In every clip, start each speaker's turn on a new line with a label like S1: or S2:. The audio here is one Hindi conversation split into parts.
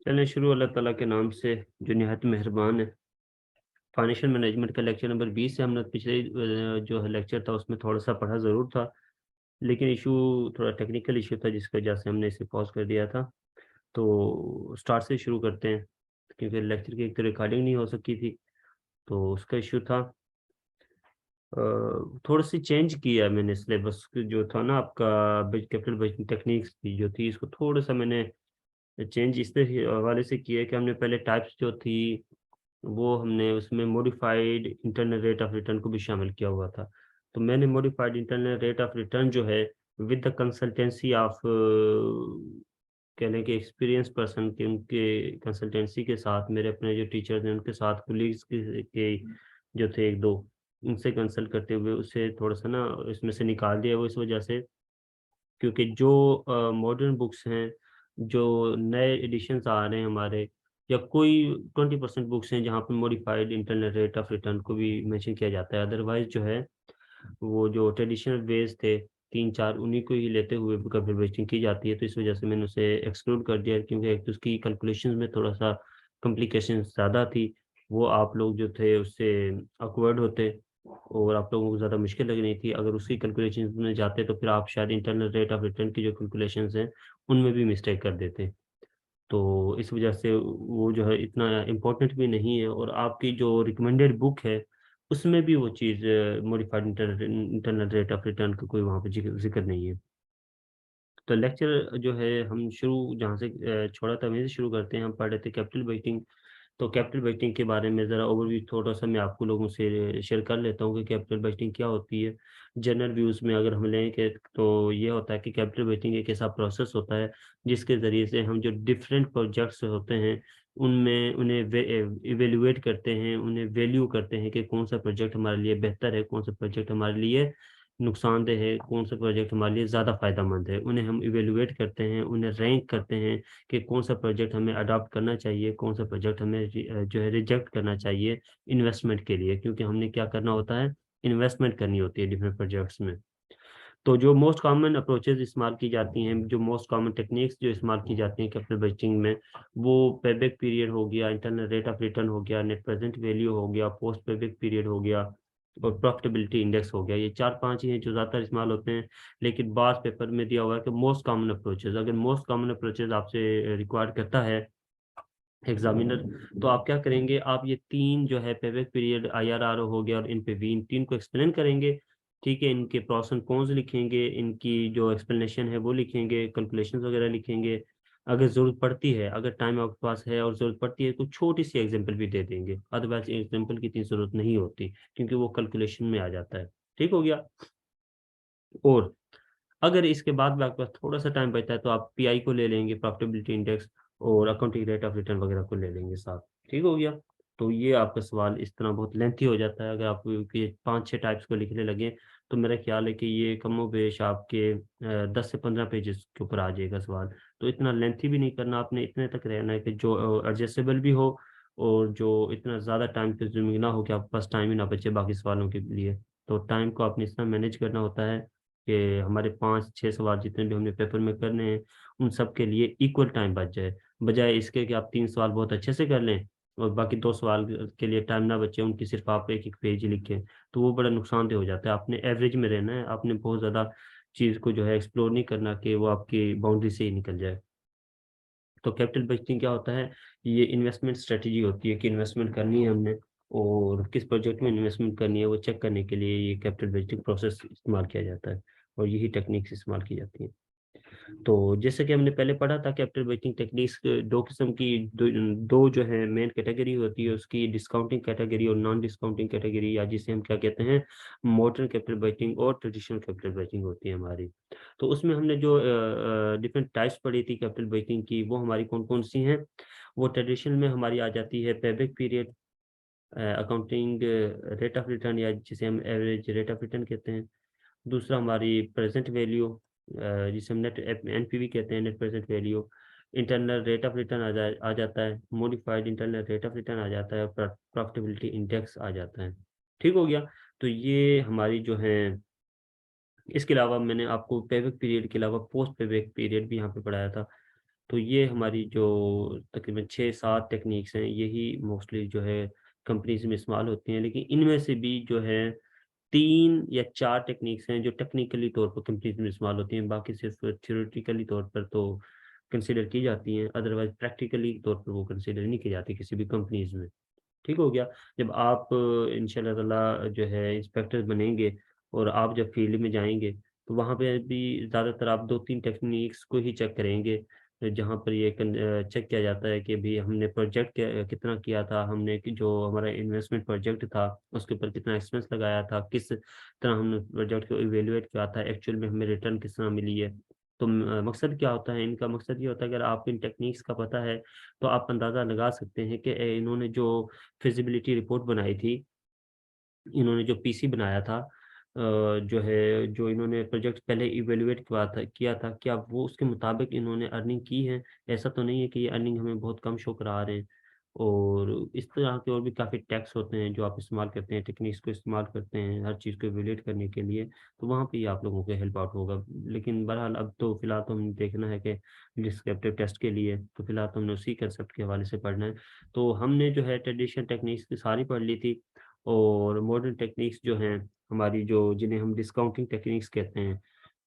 S1: चलें शुरू अल्लाह ताला के नाम से जो निहायत मेहरबान है। फाइनेंशियल मैनेजमेंट का लेक्चर नंबर 20 से हमने पिछले जो है लेक्चर था उसमें थोड़ा-सा पढ़ा ज़रूर था, लेकिन इशू थोड़ा टेक्निकल इशू था जिसकी वजह से हमने इसे पॉज़ कर दिया था। तो स्टार्ट से शुरू करते हैं, क्योंकि लेक्चर की एक तो रिकॉर्डिंग नहीं हो सकी थी, तो उसका इशू था। थोड़ी-सी चेंज किया है मैंने सिलेबस जो था ना आपका कैपिटल बजटिंग टेक्निक्स की जो थी इसको थोड़ा-सा मैंने चेंज इस हवाले से किया है कि हमने पहले टाइप्स जो थी वो हमने उसमें modified internal rate of return को भी शामिल किया हुआ था। तो मैंने modified internal rate of return जो है विद द कंसल्टेंसी ऑफ कह लें कि एक्सपीरियंस पर्सन के उनके कंसल्टेंसी के साथ मेरे अपने जो टीचर्स हैं उनके साथ कोलीग्स के जो थे 1-2 उनसे कंसल्ट करते हुए उसे थोड़ा-सा ना इसमें से निकाल दिया वो इस वजह से क्योंकि जो मॉडर्न बुक्स हैं, जो नए एडिशंस आ रहे हैं हमारे या कोई 20% बुक्स हैं जहाँ पे modified internal rate of return को भी मेंशन किया जाता है। अदरवाइज़ जो है, वो जो ट्रेडिशनल वेज़ थे 3-4 उन्हीं को ही लेते हुए कभी वेस्टिंग की जाती है, तो इस वजह से मैंने उसे एक्सक्लूड कर दिया क्योंकि एक तो उसकी कैलकुलेशंस में थोड़ा-सा कॉम्प्लिकेशंस ज़्यादा थी। वो आप लोग जो थे उससे ऑकवर्ड होते और आप लोगों को ज़्यादा मुश्किल लग रही थी। अगर उसी कैलकुलेशंस में जाते तो फिर आप शायद इंटरनल रेट ऑफ रिटर्न की जो कैलकुलेशंस हैं, उनमें भी मिस्टेक कर देते। तो इस वजह से वो जो है इतना इम्पोर्टेंट भी नहीं है और आपकी जो रिकमेंडेड बुक है, उसमें भी वो चीज़ modified internal rate of return का कोई वहाँ पे ज़िक्र नहीं है। तो लेक्चर जो है हम शुरू जहाँ से छोड़ा था वहीं से शुरू करते हैं। हम पढ़ रहे थे कैपिटल बजटिंग। तो कैपिटल बजटिंग के बारे में ज़रा ओवरव्यू थोड़ा-सा मैं आपको लोगों से शेयर कर लेता हूँ कि कैपिटल बजटिंग क्या होती है। जनरल व्यूज़ में अगर हम लें कि तो ये होता है कि कैपिटल बजटिंग एक ऐसा प्रोसेस होता है जिसके ज़रिए से हम जो डिफरेंट प्रोजेक्ट्स होते हैं उनमें उन्हें इवैल्यूएट करते हैं, उन्हें वैल्यू करते हैं कि कौन-सा प्रोजेक्ट हमारे लिए बेहतर है, कौन-सा प्रोजेक्ट हमारे लिए नुकसानदेह है, कौन-सा प्रोजेक्ट हमारे लिए ज़्यादा फ़ायदेमंद है। उन्हें हम इवैल्यूएट करते हैं, उन्हें रैंक करते हैं कि कौन-सा प्रोजेक्ट हमें अडॉप्ट करना चाहिए, कौन-सा प्रोजेक्ट हमें जो है रिजेक्ट करना चाहिए इन्वेस्टमेंट के लिए क्योंकि हमने क्या करना होता है, इन्वेस्टमेंट करनी होती है डिफरेंट प्रोजेक्ट्स में। तो जो मोस्ट कॉमन अप्रोचेज़ इस्तेमाल की जाती हैं, जो मोस्ट कॉमन टेक्निक्स जो इस्तेमाल की जाती हैं कैपिटल बजटिंग में, वो पेबैक पीरियड हो गया, इंटरनल रेट ऑफ रिटर्न हो गया, नेट प्रेज़ेंट वैल्यू हो गया, पोस्ट पेबैक पीरियड हो गया और प्रॉफिटेबिलिटी इंडेक्स हो गया। ये 4-5 ही हैं जो ज़्यादातर इस्तेमाल होते हैं, लेकिन बाज़ पेपर में दिया हुआ है कि मोस्ट कॉमन अप्रोचेज़ अगर मोस्ट कॉमन अप्रोचेज़ आपसे रिक्वायर्ड करता है एग्ज़ामिनर, तो आप क्या करेंगे, आप ये 3 जो है पेबैक पीरियड, आईआरआर हो गया और एनपीवी इन 3 को एक्सप्लेन करेंगे, ठीक है? इनके प्रोस एंड कॉन्स लिखेंगे, इनकी जो एक्सप्लेनेशन है वो लिखेंगे, कैलकुलेशंस वगैरह लिखेंगे। अगर ज़रूरत पड़ती है, अगर टाइम आपके पास है और ज़रूरत पड़ती है, तो छोटी-सी एग्ज़ाम्पल भी दे देंगे। अदरवाइज़ एग्ज़ाम्पल की इतनी ज़रूरत नहीं होती, क्योंकि वो कैलकुलेशन में आ जाता है। ठीक हो गया? और अगर इसके बाद भी आपके पास थोड़ा-सा टाइम बचता है तो आप पीआई को ले लेंगे, प्रॉफिटेबिलिटी इंडेक्स और अकाउंटिंग रेट ऑफ रिटर्न वगैरह को ले लेंगे साथ। ठीक हो गया? तो ये आपका सवाल इस तरह बहुत लेंथी हो जाता है, अगर आप ये 5-6 टाइप्स को लिखने लगें, तो मेरा ख़्याल है कि ये कमोबेश आपके 10 से 15 पेजेज़ के ऊपर आ जाएगा सवाल। तो इतना लेंथी भी नहीं करना आपने, इतने तक रहना है कि जो एडजस्टेबल भी हो और जो इतना ज़्यादा टाइम कंज्यूमिंग ना हो कि आपके पास टाइम ही ना बचे बाकी सवालों के लिए। तो टाइम को आपने इस तरह मैनेज करना होता है कि हमारे 5-6 सवाल जितने भी हमने पेपर में करने हैं, उन सब के लिए इक्वल टाइम बच जाए। बजाए इसके कि आप 3 सवाल बहुत अच्छे से कर लें और बाकी 2 सवाल के लिए टाइम ना बचे, उनकी सिर्फ़ आप 1-1 पेज ही लिखें, तो वो बड़ा नुकसानदेह हो जाता है। आपने एवरेज में रहना है, आपने बहुत ज़्यादा चीज़ को जो है एक्सप्लोर नहीं करना कि वो आपकी बाउंड्री से ही निकल जाए। तो कैपिटल बजटिंग क्या होता है? ये इन्वेस्टमेंट स्ट्रैटेजी होती है कि इन्वेस्टमेंट करनी है हमने और किस प्रोजेक्ट में इन्वेस्टमेंट करनी है, वो चेक करने के लिए ये कैपिटल बजटिंग प्रोसेस इस्तेमाल किया जाता है और यही टेक्निक्स इस्तेमाल की जाती हैं। तो जैसे कि हमने पहले पढ़ा था कैपिटल वेटिंग टेक्निक्स 2 किस्म की 2 जो है मेन कैटेगरी होती है उसकी डिस्काउंटिंग कैटेगरी और नॉन डिस्काउंटिंग कैटेगरी या जिसे हम क्या कहते हैं मॉडर्न कैपिटल वेटिंग और ट्रेडिशनल कैपिटल वेटिंग होती है हमारी। तो उसमें हमने जो डिफरेंट टाइप्स पढ़ी थी कैपिटल वेटिंग की वो हमारी कौन-कौन सी हैं? वो ट्रेडिशनल में हमारी आ जाती है payback period, accounting rate of return या जिसे हम एवरेज रेट ऑफ रिटर्न कहते हैं। दूसरा हमारी प्रेज़ेंट वैल्यू, जिसे हम नेट एनपीवी कहते हैं, net present value. Internal rate of return आ जाता है, modified internal rate of return आ जाता है और प्रॉफिटेबिलिटी इंडेक्स आ जाता है। ठीक हो गया? तो ये हमारी जो है इसके अलावा मैंने आपको पेबैक पीरियड के अलावा पोस्ट पेबैक पीरियड भी यहाँ पे पढ़ाया था। तो ये हमारी जो तकरीबन 6-7 टेक्निक्स हैं, यही मोस्टली जो है कंपनीज़ में इस्तेमाल होती हैं। लेकिन इनमें से भी जो है 3 या 4 टेक्निक्स हैं जो टेक्निकली तौर पर कंपनीज़ में इस्तेमाल होती हैं, बाकी सिर्फ़ थ्योरेटिकली तौर पर तो कंसीडर की जाती हैं, अदरवाइज़ प्रैक्टिकली तौर पर वो कंसीडर नहीं की जाती किसी भी कंपनीज़ में। ठीक हो गया? जब आप इंशाअल्लाह ताला जो है इंस्पेक्टर बनेंगे और आप जब फील्ड में जाएँगे, तो वहाँ पे भी ज़्यादातर आप 2-3 टेक्नीक्स को ही चेक करेंगे। जहाँ पर ये चेक किया जाता है कि भई हमने प्रोजेक्ट कितना किया था, हमने कि जो हमारा इन्वेस्टमेंट प्रोजेक्ट था, उसके ऊपर कितना एक्सपेंस लगाया था, किस तरह हमने प्रोजेक्ट को इवैल्यूएट किया था, एक्चुअल में हमें रिटर्न किस तरह मिली है। तो मकसद क्या होता है इनका? मकसद ये होता है अगर आपको इन टेक्नीक्स का पता है, तो आप अंदाज़ा लगा सकते हैं कि इन्होंने जो फिज़िबिलिटी रिपोर्ट बनाई थी, इन्होंने जो पीसी बनाया था जो है जो इन्होंने प्रोजेक्ट पहले इवैल्यूएट किया था, क्या वो उसके मुताबिक इन्होंने अर्निंग की है? ऐसा तो नहीं है कि ये अर्निंग हमें बहुत कम शो करा रहे हैं। और इस तरह के और भी काफ़ी टैक्स होते हैं जो आप इस्तेमाल करते हैं, टेक्निक्स को इस्तेमाल करते हैं हर चीज़ को इवैल्यूएट करने के लिए, तो वहाँ पे ही आप लोगों को हेल्प आउट होगा। लेकिन बहरहाल अब तो फिलहाल तो हमें देखना है कि डिस्क्रिप्टिव टेस्ट के लिए, तो फिलहाल तो हमने उसी कांसेप्ट के हवाले से पढ़ना है। तो हमने जो है ट्रेडिशनल टेक्निक्स की सारी पढ़ ली थी और मॉडर्न टेक्निक्स जो हैं हमारी जो जिन्हें हम डिस्काउंटिंग टेक्निक्स कहते हैं।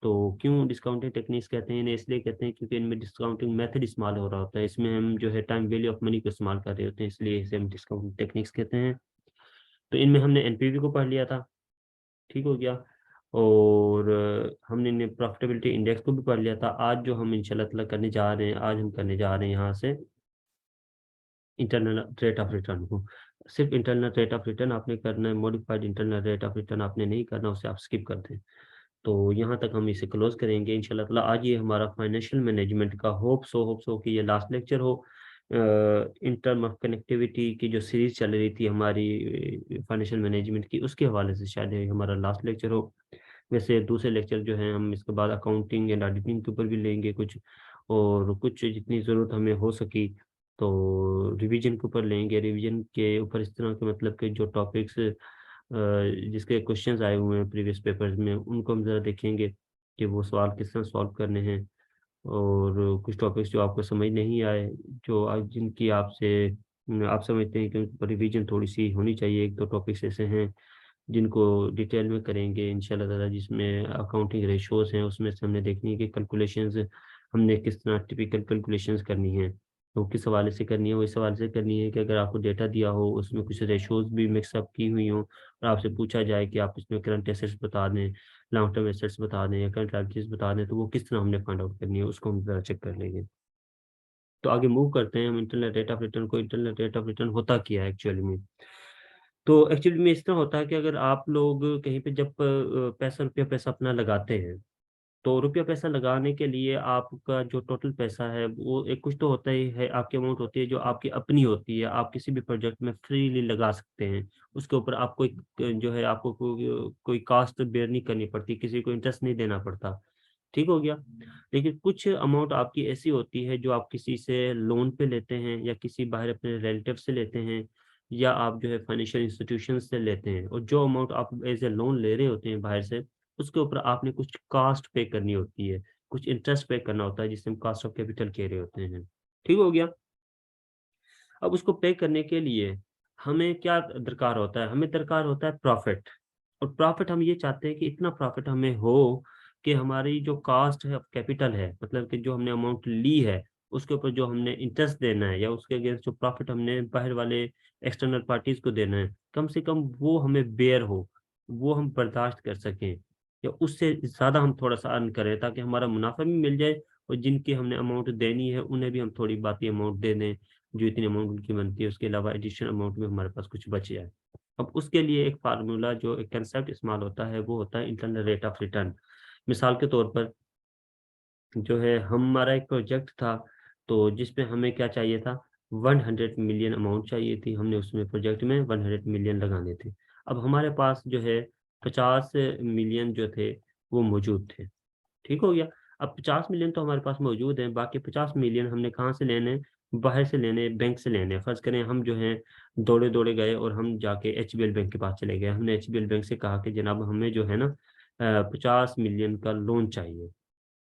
S1: तो क्यों डिस्काउंटिंग टेक्निक्स कहते हैं? इन्हें इसलिए कहते हैं क्योंकि इनमें डिस्काउंटिंग मेथड इस्तेमाल हो रहा होता है। इसमें हम जो है टाइम वैल्यू ऑफ मनी को इस्तेमाल कर रहे होते हैं, इसलिए इसे हम डिस्काउंटिंग टेक्निक्स कहते हैं। तो इनमें हमने एनपीवी को पढ़ लिया था, ठीक हो गया? और हमने ने प्रॉफिटेबिलिटी इंडेक्स को भी पढ़ लिया था। आज जो हम इंशाल्लाह ताला करने जा रहे हैं, आज हम करने जा रहे हैं यहाँ से इंटरनल रेट ऑफ रिटर्न को। सिर्फ़ इंटरनल रेट ऑफ रिटर्न आपने करना है, modified internal rate of return आपने नहीं करना, उसे आप स्किप कर दें। तो यहाँ तक हम इसे क्लोज़ करेंगे इंशाल्लाह ताला। आज ये हमारा फाइनेंशियल मैनेजमेंट का होप सो कि ये लास्ट लेक्चर हो। इन टर्म ऑफ कनेक्टिविटी की जो सीरीज़ चल रही थी हमारी फाइनेंशियल मैनेजमेंट की, उसके हवाले से शायद ये हमारा लास्ट लेक्चर हो। वैसे दूसरे लेक्चर जो हैं हम इसके बाद अकाउंटिंग एंड ऑडिटिंग के ऊपर भी लेंगे कुछ और कुछ जितनी ज़रूरत हमें हो सकी तो रिवीजन के ऊपर लेंगे। रिवीजन के ऊपर इस तरह के मतलब के जो टॉपिक्स जिसके क्वेश्चंस आए हुए हैं प्रीवियस पेपर्स में उनको हम ज़रा देखेंगे कि वो सवाल किस तरह सॉल्व करने हैं और कुछ टॉपिक्स जो आपको समझ नहीं आए जो आज जिनकी आपसे आप समझते हैं कि उन पर रिवीजन थोड़ी-सी होनी चाहिए। 1-2 टॉपिक्स ऐसे हैं जिनको डिटेल में करेंगे इंशाल्लाह ताला जिसमें अकाउंटिंग रेशियोज़ हैं, उसमें से हमने देखनी है कि कैलकुलेशंस हमने किस तरह टिपिकल कैलकुलेशंस करनी है। तो किस हवाले से करनी है, वो इस हवाले से करनी है कि अगर आपको डेटा दिया हो, उसमें कुछ रेशियोज़ भी मिक्स अप की हुई हों और आपसे पूछा जाए कि आप इसमें करंट एसेट्स बता दें, लॉन्ग टर्म एसेट्स बता दें या करंट लायबिलिटीज़ बता दें, तो वो किस तरह हमने फाइंड आउट करनी है, उसको हम ज़रा चेक कर लेंगे। तो आगे मूव करते हैं हम इंटरनल रेट ऑफ रिटर्न को। इंटरनल रेट ऑफ रिटर्न होता क्या है एक्चुअली में? तो एक्चुअली में इस तरह होता है कि अगर आप लोग कहीं पे जब पैसा रुपया पैसा अपना लगाते हैं, तो रुपया पैसा लगाने के लिए आपका जो टोटल पैसा है वो एक कुछ तो होता ही है, आपकी अमाउंट होती है जो आपकी अपनी होती है, आप किसी भी प्रोजेक्ट में फ्रीली लगा सकते हैं। उसके ऊपर आपको एक जो है आपको कोई कॉस्ट बेयर नहीं करनी पड़ती, किसी को इंटरेस्ट नहीं देना पड़ता, ठीक हो गया? लेकिन कुछ अमाउंट आपकी ऐसी होती है जो आप किसी से लोन पे लेते हैं या किसी बाहर अपने रिलेटिव से लेते हैं या आप जो है फाइनेंशियल इंस्टीट्यूशन से लेते हैं और जो अमाउंट आप एज़ अ लोन ले रहे होते हैं बाहर से, उसके ऊपर आपने कुछ कॉस्ट पे करनी होती है, कुछ इंटरेस्ट पे करना होता है जिसे हम कॉस्ट ऑफ कैपिटल कह रहे होते हैं। ठीक हो गया? अब उसको पे करने के लिए हमें क्या दरकार होता है? हमें दरकार होता है प्रॉफ़िट और प्रॉफ़िट हम ये चाहते हैं कि इतना प्रॉफ़िट हमें हो कि हमारी जो कॉस्ट है कैपिटल है, मतलब कि जो हमने अमाउंट ली है, उसके ऊपर जो हमने इंटरेस्ट देना है या उसके अगेंस्ट जो प्रॉफ़िट हमने बाहर वाले एक्सटर्नल पार्टीज़ को देना है, कम से कम वो हमें बेयर हो, वो हम बर्दाश्त कर सकें या उससे ज़्यादा हम थोड़ा-सा अर्न करें ताकि हमारा मुनाफ़ा भी मिल जाए और जिनकी हमने अमाउंट देनी है, उन्हें भी हम थोड़ी बाकी अमाउंट दे दें। जो इतनी अमाउंट उनकी बनती है, उसके अलावा एडिशनल अमाउंट में हमारे पास कुछ बच जाए। अब उसके लिए एक फ़ॉर्मूला जो एक कांसेप्ट इस्तेमाल होता है, वो होता है इंटरनल रेट ऑफ रिटर्न। मिसाल के तौर पर जो है हमारा एक प्रोजेक्ट था, तो जिसमें हमें क्या चाहिए था 100 मिलियन अमाउंट चाहिए थी, हमने उसमें प्रोजेक्ट में 100 मिलियन लगाने थे। अब हमारे पास जो है 50 मिलियन जो थे, वो मौजूद थे। ठीक हो गया? अब 50 मिलियन तो हमारे पास मौजूद हैं, बाकी 50 मिलियन हमने कहाँ से लेने हैं? बाहर से लेने हैं, बैंक से लेने हैं। फ़र्ज़ करें हम जो हैं दौड़े-दौड़े गए और हम जाके एचबीएल बैंक के पास चले गए। हमने एचबीएल बैंक से कहा कि जनाब हमें जो है ना 50 मिलियन का लोन चाहिए।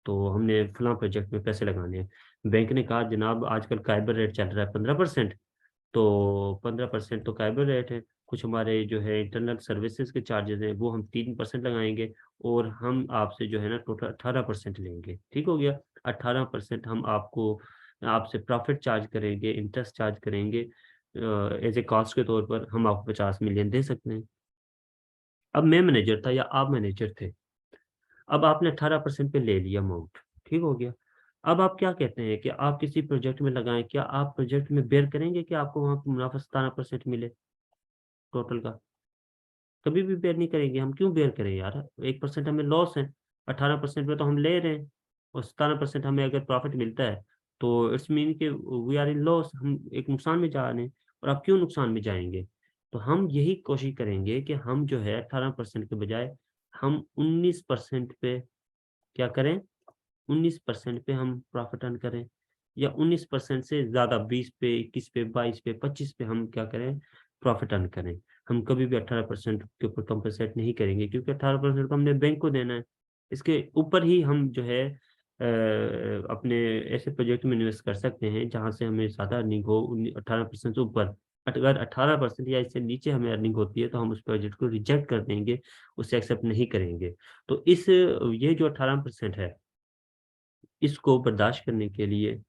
S1: तो हमने फलां प्रोजेक्ट में पैसे लगाने हैं। बैंक ने कहा जनाब आजकल काइबर रेट चल रहा है 15%, तो 15% तो काइबर रेट है, कुछ हमारे जो है इंटरनल सर्विसेज के चार्जेस हैं वो हम 3% लगाएंगे, और हम आपसे जो है ना टोटल 18% लेंगे। ठीक हो गया, 18% हम आपको आपसे प्रॉफिट चार्ज करेंगे, इंटरेस्ट चार्ज करेंगे, एज ए कॉस्ट के तौर पर हम आपको 50 मिलियन दे सकते हैं। अब मैं मैनेजर था या आप मैनेजर थे, अब आपने 18% पे ले लिया अमाउंट, ठीक हो गया। अब आप क्या कहते हैं कि आप किसी प्रोजेक्ट में लगाएं, क्या आप प्रोजेक्ट में बेयर करेंगे कि आपको वहाँ पे मुनाफा 17% मिले टोटल का? कभी भी बेयर नहीं करेंगे। हम क्यों बेयर करें यार, 1% हमें लॉस है, 18% पे तो हम ले रहे हैं, और 17% हमें अगर प्रॉफिट मिलता है तो इट्स मीन कि वी आर इन लॉस, हम एक नुकसान में जा रहे हैं। और आप क्यों नुकसान में जाएंगे? तो हम यही कोशिश करेंगे कि हम जो है 18% के बजाय हम 19% पे क्या करें, 19% पे हम प्रॉफिट अर्न करें, या 19% से ज़्यादा 20 पे, 21 पे, 22 पे, 25 पे हम क्या करें, प्रॉफिट अर्न करें। हम कभी भी 18% के ऊपर कंपनसेट नहीं करेंगे, क्योंकि 18% तो हमने बैंक को देना है। इसके ऊपर ही हम जो है अपने ऐसे प्रोजेक्ट में इन्वेस्ट कर सकते हैं जहाँ से हमें ज़्यादा अर्निंग हो। 18% से ऊपर, अगर 18% या इससे नीचे हमें अर्निंग होती है तो हम उस प्रोजेक्ट को रिजेक्ट कर देंगे, उसे एक्सेप्ट नहीं करेंगे। तो इस ये जो 18% है, इसको बर्दाश्त करने के लिए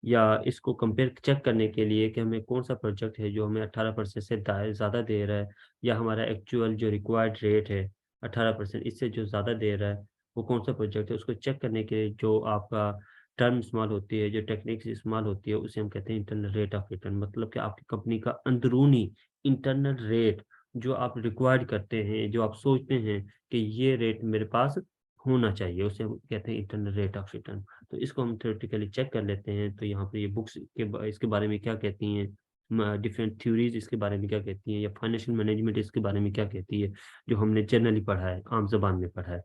S1: या इसको कंपेयर चेक करने के लिए कि हमें कौन सा प्रोजेक्ट है जो हमें 18% से ज़्यादा दे रहा है, या हमारा एक्चुअल जो रिक्वायर्ड रेट है 18% इससे जो ज़्यादा दे रहा है, वो कौन सा प्रोजेक्ट है, उसको चेक करने के लिए जो आपका टर्म इस्तेमाल होती है, जो टेक्निक्स इस्तेमाल होती है, उसे हम कहते हैं इंटरनल रेट ऑफ रिटर्न। मतलब कि आपकी कंपनी का अंदरूनी इंटरनल रेट जो आप रिक्वायर्ड करते हैं, जो आप सोचते हैं कि ये रेट मेरे पास होना चाहिए, उसे हम कहते हैं इंटरनल रेट ऑफ रिटर्न। तो इसको हम थ्योरेटिकली चेक कर लेते हैं। तो यहाँ पे ये बुक्स इसके बारे में क्या कहती हैं, डिफरेंट थ्योरीज इसके बारे में क्या कहती हैं, या फाइनेंशियल मैनेजमेंट इसके बारे में क्या कहती है, जो हमने जनरली पढ़ा है, आम जबान में पढ़ा है।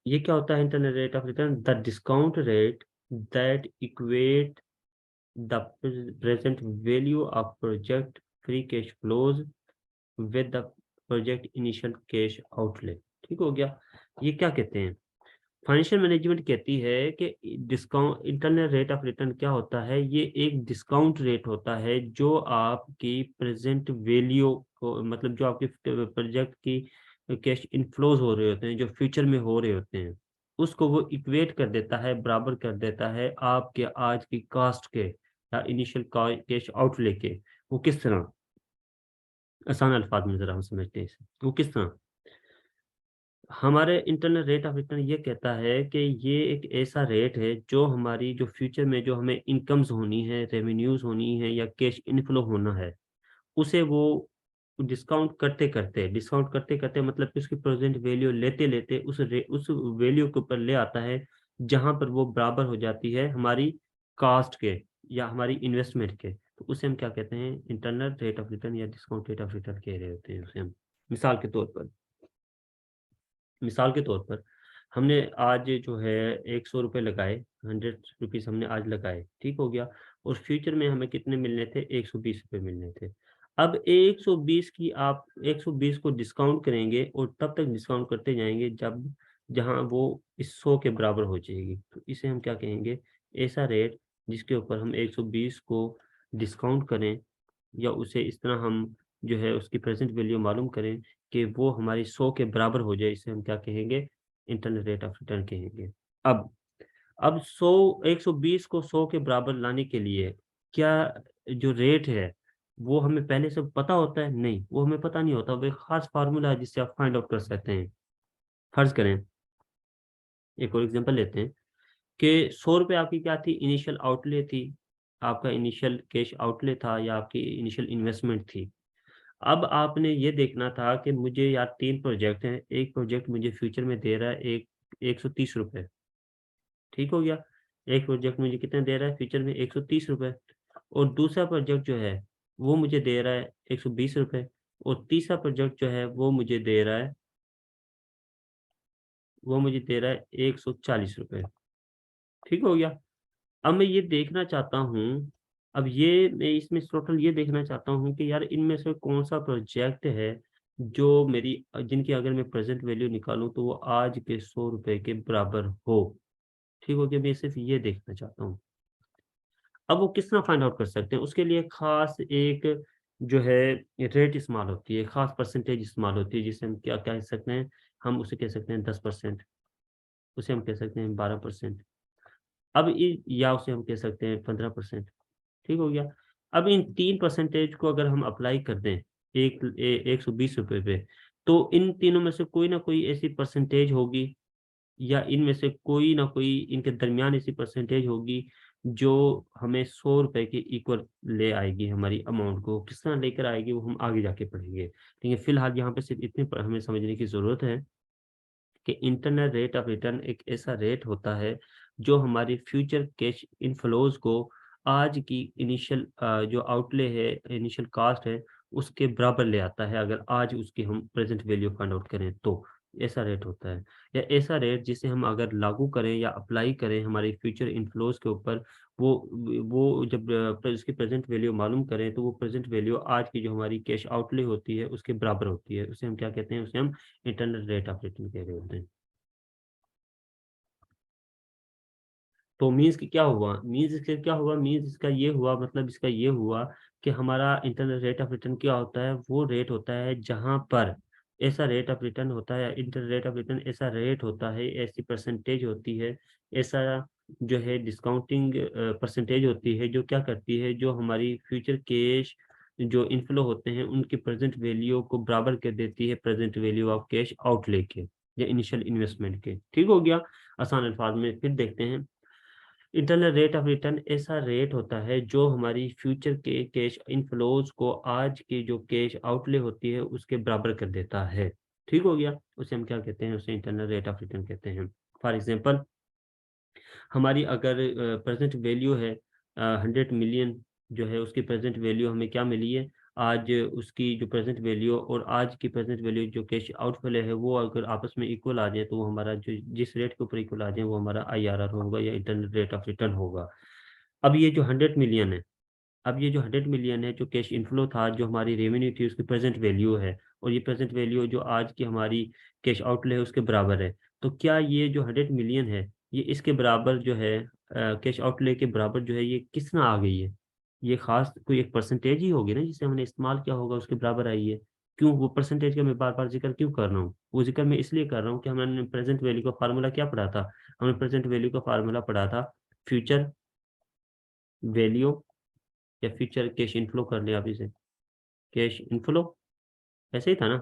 S1: ये क्या होता है internal rate of return? The discount rate that equate the present value of project free cash flows with the project initial cash outlay. ठीक हो गया। ये क्या कहते हैं, फाइनेंशियल मैनेजमेंट कहती है कि discount internal rate of return क्या होता है, ये एक डिस्काउंट रेट होता है जो आपकी प्रेजेंट वैल्यू को, मतलब जो आपके प्रोजेक्ट की कैश इनफ्लोज हो रहे होते हैं, जो फ्यूचर में हो रहे होते हैं, उसको वो इक्वेट कर देता है, बराबर कर देता है आपके आज की कास्ट के या इनिशियल कैश आउटले के। वो किस तरह, आसान अल्फाज में जरा हम समझते हैं इसे, वो किस तरह। हमारे इंटरनल रेट ऑफ रिटर्न ये कहता है कि ये एक ऐसा रेट है जो हमारी जो फ्यूचर में जो हमें इनकम्स होनी है, रेवेन्यूज होनी है, या कैश इनफ्लो होना है, उसे वो डिस्काउंट करते करते मतलब कि उसकी प्रेजेंट वैल्यू लेते लेते उस वैल्यू के ऊपर ले आता है, जहां पर वो बराबर हो जाती है हमारी कास्ट के या हमारी इन्वेस्टमेंट के। तो उसे हम क्या कहते हैं, इंटरनल रेट ऑफ रिटर्न या डिस्काउंट रेट ऑफ रिटर्न कह रहे होते हैं उसे हम। मिसाल के तौर पर, मिसाल के तौर पर हमने आज जो है 100 रुपये लगाए, 100 रुपीज़ हमने आज लगाए, ठीक हो गया। और फ्यूचर में हमें कितने मिलने थे, 120 रुपये मिलने थे। अब 120 की आप 120 को डिस्काउंट करेंगे और तब तक डिस्काउंट करते जाएंगे जब जहां वो इस 100 के बराबर हो जाएगी। तो इसे हम क्या कहेंगे, ऐसा रेट जिसके ऊपर हम 120 को डिस्काउंट करें, या उसे इस तरह हम जो है उसकी प्रेजेंट वैल्यू मालूम करें कि वो हमारी 100 के बराबर हो जाए, इसे हम क्या कहेंगे, इंटरनल रेट ऑफ रिटर्न कहेंगे। अब अब 120 को 100 के बराबर लाने के लिए क्या जो रेट है वो हमें पहले से पता होता है? नहीं, वो हमें पता नहीं होता। वो एक खास फार्मूला है जिससे आप फाइंड आउट कर सकते हैं। फर्ज करें, एक और एग्जांपल लेते हैं कि 100 रुपये आपकी क्या थी, इनिशियल आउटले थी, आपका इनिशियल कैश आउटले था, या आपकी इनिशियल इन्वेस्टमेंट थी। अब आपने ये देखना था कि मुझे यार 3 प्रोजेक्ट हैं, एक प्रोजेक्ट मुझे फ्यूचर में दे रहा है एक 130 रुपये, ठीक हो गया। एक प्रोजेक्ट मुझे कितने दे रहा है फ्यूचर में, 130 रुपये। और दूसरा प्रोजेक्ट जो है वो मुझे दे रहा है 120 रुपये। और तीसरा प्रोजेक्ट जो है वो मुझे दे रहा है 140 रुपये, ठीक हो गया। अब मैं ये देखना चाहता हूँ, अब ये मैं इसमें टोटल ये देखना चाहता हूँ कि यार इनमें से कौन सा प्रोजेक्ट है जो मेरी जिनकी अगर मैं प्रेज़ेंट वैल्यू निकालूँ तो वो आज के ₹100 के बराबर हो। ठीक हो गया? मैं सिर्फ़ ये देखना चाहता हूँ। अब वो किस तरह फाइंड आउट कर सकते हैं? उसके लिए ख़ास एक जो है रेट इस्तेमाल होती है, ख़ास परसेंटेज इस्तेमाल होती है, जिसे हम क्या कह सकते हैं, हम उसे कह सकते हैं 10%, उसे हम कह सकते हैं 12%। अब इ या उसे हम कह सकते हैं 15%, ठीक हो गया? अब इन 3 परसेंटेज को अगर हम अप्लाई कर दें, ₹120 पे, तो इन तीनों में से कोई ना कोई ऐसी परसेंटेज होगी या इनमें से कोई ना कोई इनके दरमियान ऐसी परसेंटेज होगी, जो हमें ₹100 के इक्वल ले आएगी हमारी अमाउंट को। किस तरह लेकर आएगी वो हम आगे जाके पढ़ेंगे। ठीक है, फिलहाल यहाँ पे सिर्फ़ इतने प हमें समझने की ज़रूरत है कि इंटरनल रेट ऑफ रिटर्न एक ऐसा रेट होता है, जो हमारी फ्यूचर कैश इनफ्लोज़ को आज की जो आउटले है, इनिशियल कॉस्ट है, उसके बराबर ले आता है, अगर आज उसकी हम प्रेज़ेंट वैल्यू फाइंड आउट करें तो। ऐसा रेट होता है या ऐसा रेट जिसे हम अगर लागू करें या अप्लाई करें हमारे फ्यूचर इनफ्लोज़ के ऊपर, वो वो जब उसकी प्रेज़ेंट वैल्यू मालूम करें, तो वो प्रेज़ेंट वैल्यू आज की जो हमारी कैश आउटले होती है, उसके बराबर होती है। उसे हम क्या कहते हैं? उसे हम इंटरनल रेट ऑफ रिटर्न कह रहे होते हैं। तो मीन्स कि क्या हुआ? मीन्स इसका क्या हुआ? मीन्स इसका ये हुआ, मतलब इसका ये हुआ कि हमारा इंटरनल रेट ऑफ रिटर्न क्या होता है? वो रेट होता है जहाँ पर ऐसा रेट ऑफ रिटर्न होता है, इंटरनल रेट ऑफ रिटर्न ऐसा रेट होता है, ऐसी परसेंटेज होती है, ऐसा जो है डिस्काउंटिंग परसेंटेज होती है, जो क्या करती है, जो हमारी फ्यूचर कैश जो इनफ्लो होते हैं, उनकी प्रेज़ेंट वैल्यू को बराबर कर देती है present value of cash outlay के या इनिशियल इन्वेस्टमेंट के। ठीक हो गया? आसान अल्फाज में फिर देखते हैं। इंटरनल रेट ऑफ रिटर्न ऐसा रेट होता है जो हमारी फ्यूचर के कैश इनफ्लोज को आज की जो कैश आउटले होती है उसके बराबर कर देता है। ठीक हो गया? उसे हम क्या कहते हैं? उसे इंटरनल रेट ऑफ रिटर्न कहते हैं। फॉर एग्ज़ाम्पल हमारी अगर प्रेज़ेंट वैल्यू है 100 मिलियन जो है उसकी प्रेज़ेंट वैल्यू हमें क्या मिली है? आज उसकी जो प्रेज़ेंट वैल्यू और आज की प्रेज़ेंट वैल्यू जो कैश आउटफ्लो है वो अगर आपस में इक्वल आ जाए तो वो हमारा जो जिस रेट के ऊपर इक्वल आ जाए वो हमारा आईआरआर होगा या इंटरनल रेट ऑफ रिटर्न होगा। अब ये जो 100 मिलियन है अब ये जो 100 मिलियन है जो कैश इनफ्लो था, जो हमारी रेवेन्यू थी उसकी प्रेज़ेंट वैल्यू है और ये प्रेज़ेंट वैल्यू जो आज की हमारी कैश आउटले है उसके बराबर है। तो क्या ये जो 100 मिलियन है, ये इसके बराबर जो है कैश आउटले के बराबर जो है ये किस में आ गई है? ये ख़ास कोई एक परसेंटेज ही होगी ना जिसे हमने इस्तेमाल किया होगा उसके बराबर आई है। क्यों वो परसेंटेज का मैं बार-बार ज़िक्र क्यों कर रहा हूँ? वो ज़िक्र मैं इसलिए कर रहा हूँ कि हमने प्रेज़ेंट वैल्यू का फ़ॉर्मूला क्या पढ़ा था? हमने प्रेज़ेंट वैल्यू का फ़ॉर्मूला पढ़ा था फ्यूचर वैल्यू या फ्यूचर कैश इनफ्लो कर लें आप इसे, कैश इनफ्लो ऐसे ही था ना?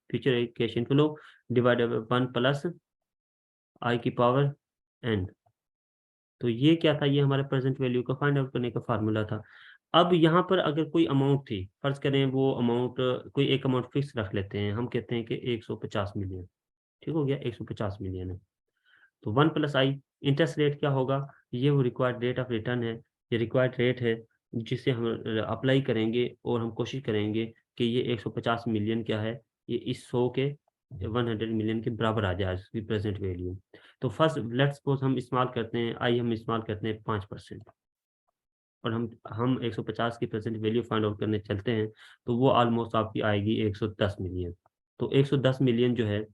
S1: Future cash inflow divided by 1 plus I की पावर एन। तो ये क्या था? ये हमारे प्रेज़ेंट वैल्यू को फाइंड आउट करने का फ़ॉर्मूला था। अब यहाँ पर अगर कोई अमाउंट थी, फ़र्ज़ करें वो अमाउंट कोई एक अमाउंट फ़िक्स रख लेते हैं, हम कहते हैं कि 150 मिलियन, ठीक हो गया? 150 मिलियन है। तो 1 प्लस आई इंटरेस्ट रेट क्या होगा? ये वो रिक्वायर्ड रेट ऑफ रिटर्न है, ये रिक्वायर्ड रेट है जिसे हम अप्लाई करेंगे और हम कोशिश करेंगे कि ये 150 मिलियन क्या है, ये इस 100 के 100 मिलियन के बराबर आ जाए इसकी प्रेज़ेंट वैल्यू। तो फर्स्ट लेट्स सपोज़ हम इस्तेमाल करते हैं हम इस्तेमाल करते हैं 5% और हम 150 की प्रेज़ेंट वैल्यू फाइंड आउट करने चलते हैं, तो वो ऑलमोस्ट आपकी आएगी 110 मिलियन। तो 110 मिलियन जो है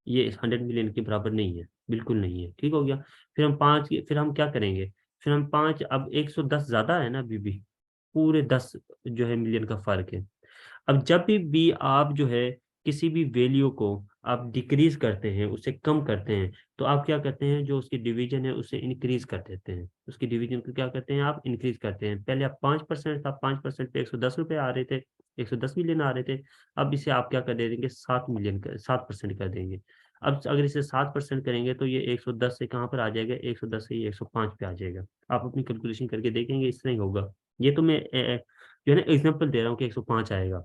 S1: ये 100 मिलियन के बराबर नहीं है, बिल्कुल नहीं है, ठीक हो गया? फिर हम क्या करेंगे? फिर हम 5 अब 110 ज़्यादा है ना अभी भी, पूरे 10 जो है मिलियन का फ़र्क है। अब जब भी आप जो है किसी भी वैल्यू को आप डिक्रीज़ करते हैं, उसे कम करते हैं, तो आप क्या करते हैं जो उसकी डिवीज़न है उसे इंक्रीज़ कर देते हैं। उसकी डिवीज़न को क्या करते हैं आप इंक्रीज़ करते हैं। पहले आप 5% था, 5% पे ₹110 आ रहे थे, 110 मिलियन आ रहे थे। अब इसे आप क्या कर दे देंगे 7 मिलियन का 7% कर देंगे। अब अगर इसे 7% करेंगे तो ये 110 से कहाँ पर आ जाएगा? 110 से ये 105 पे आ जाएगा। आप अपनी कैलकुलेशन करके देखेंगे इस तरह ही होगा। ये तो मैं जो है ना एग्ज़ाम्पल दे रहा हूँ कि 105 आएगा।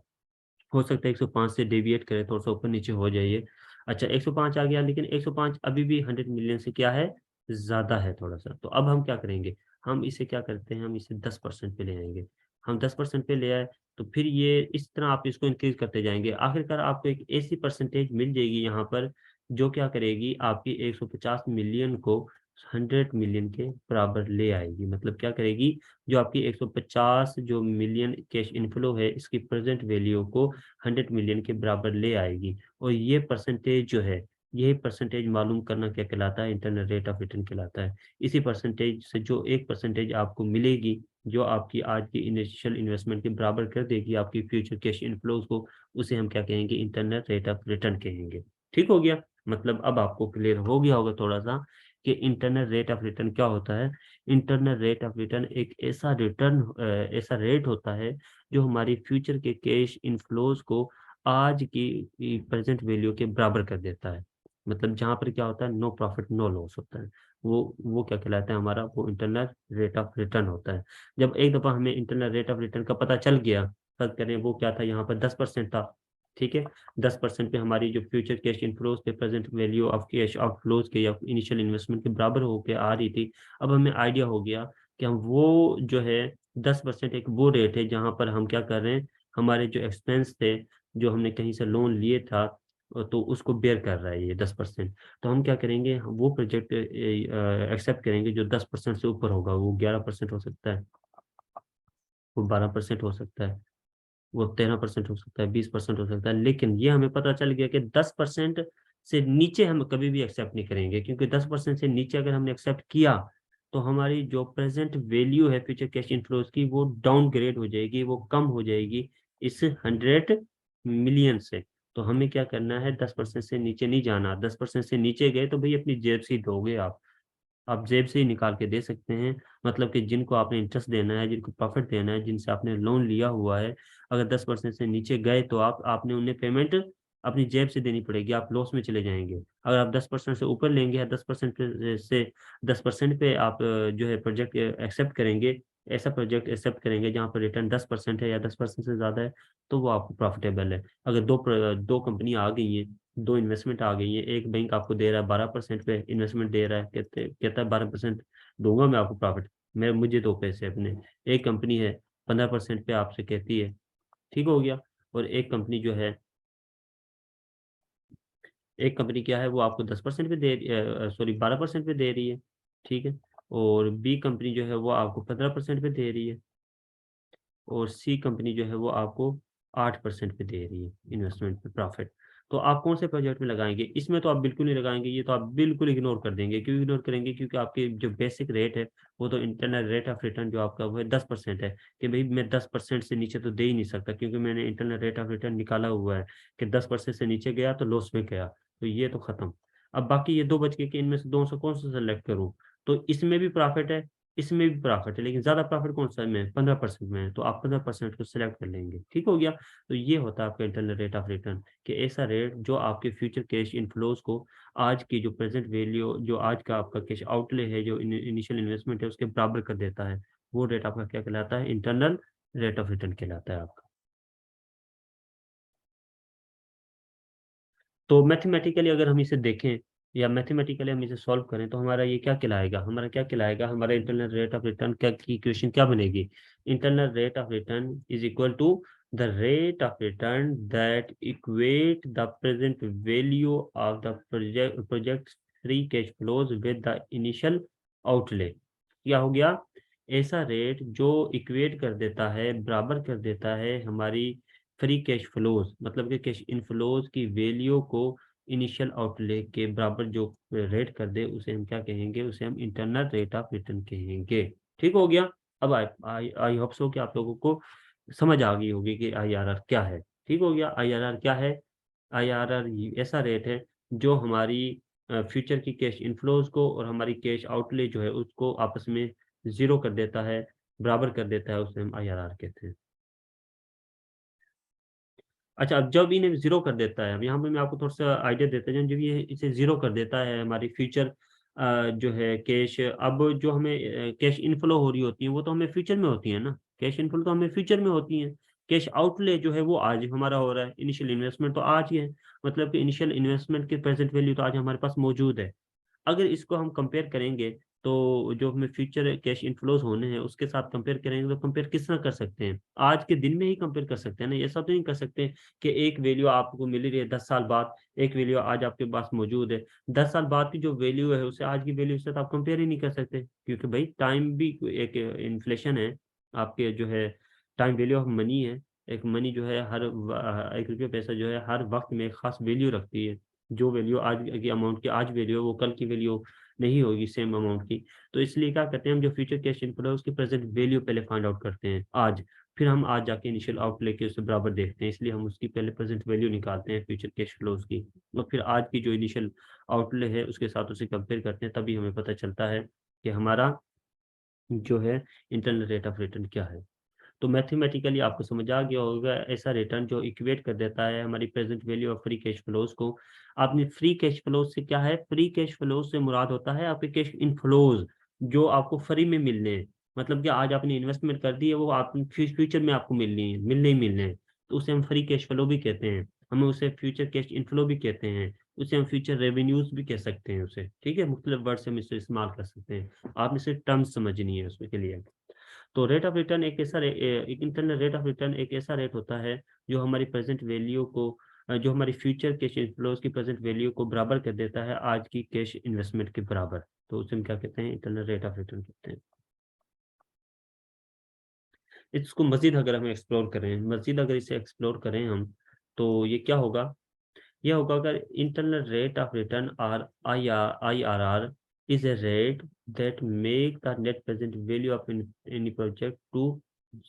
S1: हो सकता है 105 से डेविएट करे, थोड़ा-सा ऊपर-नीचे हो जाए ये। अच्छा 105 आ गया लेकिन 105 अभी भी 100 मिलियन से क्या है? ज़्यादा है थोड़ा-सा। तो अब हम क्या करेंगे? हम इसे क्या करते हैं, हम इसे 10% पे ले आएँगे। हम 10% पे ले आए, तो फिर ये इस तरह आप इसको इंक्रीज़ करते जाएँगे। आखिरकार आपको एक ऐसी परसेंटेज मिल जाएगी यहाँ पर, जो क्या करेगी, आपकी 150 मिलियन को 100 मिलियन के बराबर ले आएगी। मतलब क्या करेगी, जो आपकी 150 जो मिलियन कैश इनफ्लो है, इसकी प्रेजेंट वैल्यू को 100 मिलियन के बराबर ले आएगी। और ये परसेंटेज जो है, यही परसेंटेज मालूम करना क्या कहलाता है, इंटरनल रेट ऑफ रिटर्न कहलाता है। इसी परसेंटेज से जो 1% आपको मिलेगी, जो आपकी आज की इनिशियल इन्वेस्टमेंट के बराबर कर देगी आपकी फ्यूचर कैश इनफ्लोज को, उसे हम क्या कहेंगे, इंटरनल रेट ऑफ रिटर्न कहेंगे। ठीक हो गया। मतलब अब आपको क्लियर हो गया होगा थोड़ा सा कि इंटरनल रेट ऑफ रिटर्न क्या होता है। इंटरनल रेट ऑफ रिटर्न एक ऐसा रिटर्न, ऐसा रेट होता है जो हमारी फ्यूचर के कैश इनफ्लोज को आज की प्रेजेंट वैल्यू के बराबर कर देता है। मतलब जहां पर क्या होता है, नो प्रॉफिट नो लॉस होता है, वो क्या कहलाता है हमारा, वो इंटरनल रेट ऑफ रिटर्न होता है। जब एक दफा हमें इंटरनल रेट ऑफ रिटर्न का पता चल गया, फर्क करें वो क्या था, यहाँ पर 10% था। ठीक है, 10% पे हमारी जो फ्यूचर कैश इनफ्लोज थे, present value of cash outflows के या इनिशियल इन्वेस्टमेंट के बराबर होकर आ रही थी। अब हमें आइडिया हो गया कि हम वो जो है 10% एक वो रेट है जहां पर हम क्या कर रहे हैं, हमारे जो एक्सपेंस थे, जो हमने कहीं से लोन लिए था, तो उसको बेयर कर रहा है ये 10%। तो हम क्या करेंगे, वो प्रोजेक्ट एक्सेप्ट करेंगे जो 10% से ऊपर होगा। वो 11% हो सकता है, वो 12% हो सकता है, वो 13% हो सकता है, 20% हो सकता है। लेकिन ये हमें पता चल गया कि 10% से नीचे हम कभी भी एक्सेप्ट नहीं करेंगे, क्योंकि 10% से नीचे अगर हमने एक्सेप्ट किया तो हमारी जो प्रेजेंट वैल्यू है फ्यूचर कैश इनफ्लोज की, वो डाउनग्रेड हो जाएगी, वो कम हो जाएगी इस 100 मिलियन से। तो हमें क्या करना है, 10% से नीचे नहीं जाना। 10% से नीचे गए तो भाई अपनी जेब से ही दोगे आप जेब से ही निकाल के दे सकते हैं। मतलब कि जिनको आपने इंटरेस्ट देना है, जिनको प्रॉफिट देना है, जिनसे आपने लोन लिया हुआ है, अगर 10% से नीचे गए तो आपने उन्हें पेमेंट अपनी जेब से देनी पड़ेगी, आप लॉस में चले जाएंगे। अगर आप 10% से ऊपर लेंगे या 10% से 10% पे आप जो है प्रोजेक्ट एक्सेप्ट करेंगे, ऐसा प्रोजेक्ट एक्सेप्ट करेंगे जहाँ पर रिटर्न 10% है या 10% से ज़्यादा है, तो वो आपको प्रॉफिटेबल है। अगर दो कंपनी आ गई हैं, दो इन्वेस्टमेंट आ गई है, एक बैंक आपको दे रहा है 12% पे इन्वेस्टमेंट दे रहा है, कहता है 12% दूंगा मैं आपको प्रॉफिट, मैं मुझे दो पैसे अपने। एक कंपनी है 15% पे आपसे कहती है, ठीक हो गया। और एक कंपनी जो है, एक कंपनी क्या है, वो आपको 10% पे दे, सॉरी 12% पे दे रही है। ठीक है। और बी कंपनी जो है वो आपको 15% पे दे रही है। और सी कंपनी जो है वो आपको 8% पे दे रही है इन्वेस्टमेंट पे प्रॉफिट। तो आप कौन से प्रोजेक्ट में लगाएंगे? इसमें तो आप बिल्कुल नहीं लगाएंगे, ये तो आप बिल्कुल इग्नोर कर देंगे। क्यों इग्नोर करेंगे? क्योंकि आपके जो बेसिक रेट है, वो तो इंटरनल रेट ऑफ रिटर्न जो आपका वो है 10% है। कि भाई मैं 10% से नीचे तो दे ही नहीं सकता, क्योंकि मैंने इंटरनल रेट ऑफ रिटर्न निकाला हुआ है कि 10% से नीचे गया तो लॉस में गया, तो ये तो खत्म। अब बाकी ये दो बच गए कि इनमें से दो से कौन सा सेलेक्ट करूँ। तो इसमें भी प्रॉफिट है, इसमें भी प्रॉफिट है, लेकिन ज्यादा प्रॉफिट कौन सा में, 15% में है, तो आप 15% को सिलेक्ट कर लेंगे। ठीक हो गया। तो ये होता है आपका इंटरनल रेट ऑफ रिटर्न, कि ऐसा रेट जो आपके फ्यूचर कैश इनफ्लोज को आज की जो प्रेजेंट वैल्यू, जो आज का आपका कैश आउटले है, जो इनिशियल इन्वेस्टमेंट है, उसके बराबर कर देता है। वो रेट आपका क्या कहलाता है, इंटरनल रेट ऑफ रिटर्न कहलाता है आपका। तो मैथमेटिकली अगर हम इसे देखें, या मैथमेटिकली हम इसे सॉल्व करें, तो हमारा ये क्या कहलाएगा, हमारा क्या कहलाएगा, हमारा इंटरनल रेट ऑफ रिटर्न क्या की इक्वेशन क्या बनेगी। Internal rate of return is equal to the rate of return that equate the present value of the project free cash flows with the initial outlay. क्या हो गया, ऐसा रेट जो इक्वेट कर देता है, बराबर कर देता है हमारी फ्री कैश फ्लोज, मतलब कि कैश इनफ्लोज की वैल्यू को इनिशियल आउटले के बराबर जो रेट कर दे, उसे हम क्या कहेंगे, उसे हम इंटरनल रेट ऑफ रिटर्न कहेंगे। ठीक हो गया। अब आई आई आई होप सो कि आप लोगों को समझ आ गई होगी कि आईआरआर क्या है। ठीक हो गया। आईआरआर क्या है? आईआरआर ऐसा रेट है जो हमारी फ्यूचर की कैश इनफ्लोज को और हमारी कैश आउटले जो है उसको आपस में जीरो कर देता है, बराबर कर देता है, उसे हम आईआरआर कहते हैं। अच्छा, अब जब इन्हें जीरो कर देता है, अब यहाँ पे मैं आपको थोड़ा सा आइडिया देता हूँ, जब ये इसे जीरो कर देता है हमारी फ्यूचर जो है कैश, अब जो हमें कैश इनफ्लो हो रही होती है वो तो हमें फ्यूचर में होती है ना, कैश इनफ्लो तो हमें फ्यूचर में होती है। कैश आउटले जो है वो आज हमारा हो रहा है, इनिशियल इन्वेस्टमेंट तो आज ही है। मतलब कि इनिशियल इन्वेस्टमेंट की प्रेजेंट वैल्यू तो आज हमारे पास मौजूद है। अगर इसको हम कंपेयर करेंगे तो जो हमें फ्यूचर कैश इनफ्लोज होने हैं उसके साथ कंपेयर करेंगे तो कंपेयर किस तरह कर सकते हैं? आज के दिन में ही कंपेयर कर सकते हैं ना, ऐसा तो नहीं कर सकते कि एक वैल्यू आपको मिल रही है 10 साल बाद, एक वैल्यू आज आपके पास मौजूद है। 10 साल बाद की जो वैल्यू है उसे आज की वैल्यू से तो आप कंपेयर ही नहीं कर सकते, क्योंकि भाई टाइम भी एक इन्फ्लेशन है, आपके जो है टाइम वैल्यू ऑफ मनी है। एक मनी जो है एक रुपये पैसा जो है हर वक्त में एक खास वैल्यू रखती है। जो वैल्यू आज की अमाउंट की आज वैल्यू है वो कल की वैल्यू नहीं होगी सेम अमाउंट की। तो इसलिए क्या करते हैं हम, जो फ्यूचर कैश इनफ्लो है उसकी प्रेजेंट वैल्यू पहले फाइंड आउट करते हैं आज, फिर हम आज जाके इनिशियल आउटले के उससे बराबर देखते हैं, इसलिए हम उसकी पहले प्रेजेंट वैल्यू निकालते हैं फ्यूचर कैश फ्लोज की, और फिर आज की जो इनिशियल आउटले है उसके साथ उसे कंपेयर करते हैं, तभी हमें पता चलता है कि हमारा जो है इंटरनल रेट ऑफ रिटर्न क्या है। तो मैथमेटिकली आपको समझ आ गया होगा, ऐसा रिटर्न जो इक्वेट कर देता है हमारी present value of free cash flows को। आपने फ्री कैश फ्लोज से क्या है, फ्री कैश फ्लोज से मुराद होता है आपके कैश इनफ्लोज जो आपको फ्री में मिलने हैं, मतलब कि आज आपने इन्वेस्टमेंट कर दी है वो आप फ्यूचर में आपको मिलनी है, मिलने ही मिलने हैं, तो उसे हम फ्री कैश फ्लो भी कहते हैं, हमें उसे फ्यूचर कैश इनफ्लो भी कहते हैं, उसे हम फ्यूचर रेवेन्यूज भी कह सकते हैं उसे, ठीक है, मुख्तलिफ वर्ड से हम इसे इस्तेमाल कर सकते हैं, आपने सिर्फ टर्म्स समझनी है उसके लिए। तो रेट ऑफ रिटर्न एक ऐसा एक इंटरनल रेट ऑफ रिटर्न एक ऐसा रेट होता है जो हमारी प्रेजेंट वैल्यू को जो हमारी फ्यूचर कैश इनफ्लोज की प्रेजेंट वैल्यू को बराबर कर देता है आज की कैश इन्वेस्टमेंट के बराबर, तो उसे हम क्या कहते हैं, इंटरनल रेट ऑफ रिटर्न कहते हैं। इसको मजीद अगर हम एक्सप्लोर करें, मजीद अगर इसे एक्सप्लोर करें हम, तो ये क्या होगा, यह होगा अगर internal rate of return or IRR is a rate that make the net present value of any project to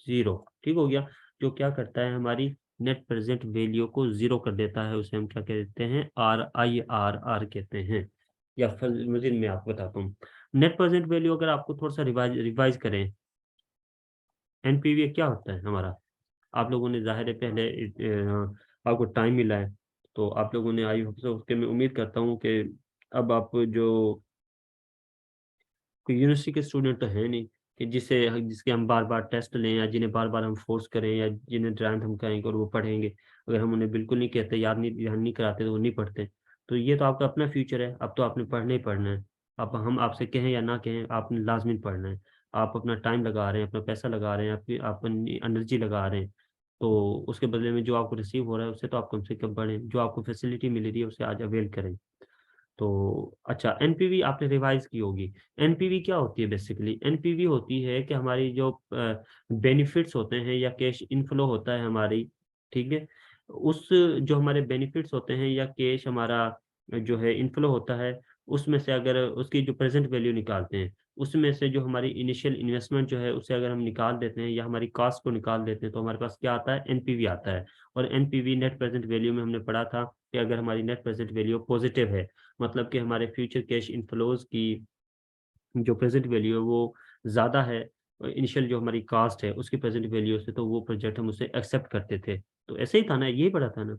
S1: zero. ठीक हो गया, जो क्या करता है हमारी नेट प्रेजेंट वैल्यू को जीरो कर देता है, उसे हम क्या कहते हैं, RIRR कहते हैं। या फिर मजीद मैं आपको बताता हूँ, नेट प्रेजेंट वैल्यू अगर आपको थोड़ा सा रिवाइज करें, NPV क्या होता है हमारा, आप लोगों ने जाहिर है पहले आपको टाइम मिला है, तो आप लोगों ने आई होप सो उसके, मैं उम्मीद करता हूँ कि अब आप जो कोई यूनिवर्सिटी के स्टूडेंट तो है नहीं कि जिसके हम बार बार टेस्ट लें या जिन्हें बार बार हम फोर्स करें या जिन्हें ड्राइंग हम कहेंगे और वो पढ़ेंगे, अगर हम उन्हें बिल्कुल नहीं कहते, ध्यान नहीं कराते तो वो नहीं पढ़ते। तो ये तो आपका अपना फ्यूचर है, अब तो आपने पढ़ना ही पढ़ना है। अब हम आपसे कहें या ना कहें आपने लाजमी पढ़ना है। आप अपना टाइम लगा रहे हैं, अपना पैसा लगा रहे हैं, आपकी अपनी एनर्जी लगा रहे हैं, तो उसके बदले में जो आपको रिसीव हो रहा है उससे तो आप कम से कम पढ़ें, जो आपको फैसिलिटी मिल रही है उसे आज अवेल करें। तो अच्छा, एनपीवी आपने रिवाइज की होगी। एनपीवी क्या होती है, बेसिकली एनपीवी होती है कि हमारी जो बेनिफिट्स होते हैं या कैश इनफ्लो होता है हमारी, ठीक है, उस जो हमारे बेनिफिट्स होते हैं या कैश हमारा जो है इनफ्लो होता है, उसमें से अगर उसकी जो प्रेजेंट वैल्यू निकालते हैं, उसमें से जो हमारी इनिशियल इन्वेस्टमेंट जो है उसे अगर हम निकाल देते हैं या हमारी कॉस्ट को निकाल देते हैं, तो हमारे पास क्या आता है, एनपीवी आता है। और एनपीवी नेट प्रेजेंट वैल्यू में हमने पढ़ा था कि अगर हमारी नेट प्रेजेंट वैल्यू पॉजिटिव है, मतलब कि हमारे फ्यूचर कैश इनफ्लोज की जो प्रेजेंट वैल्यू है वो ज़्यादा है इनिशियल जो हमारी कास्ट है उसकी प्रेजेंट वैल्यू से, तो वो प्रोजेक्ट हम उसे एक्सेप्ट करते थे। तो ऐसे ही था ना, यही पढ़ा था ना।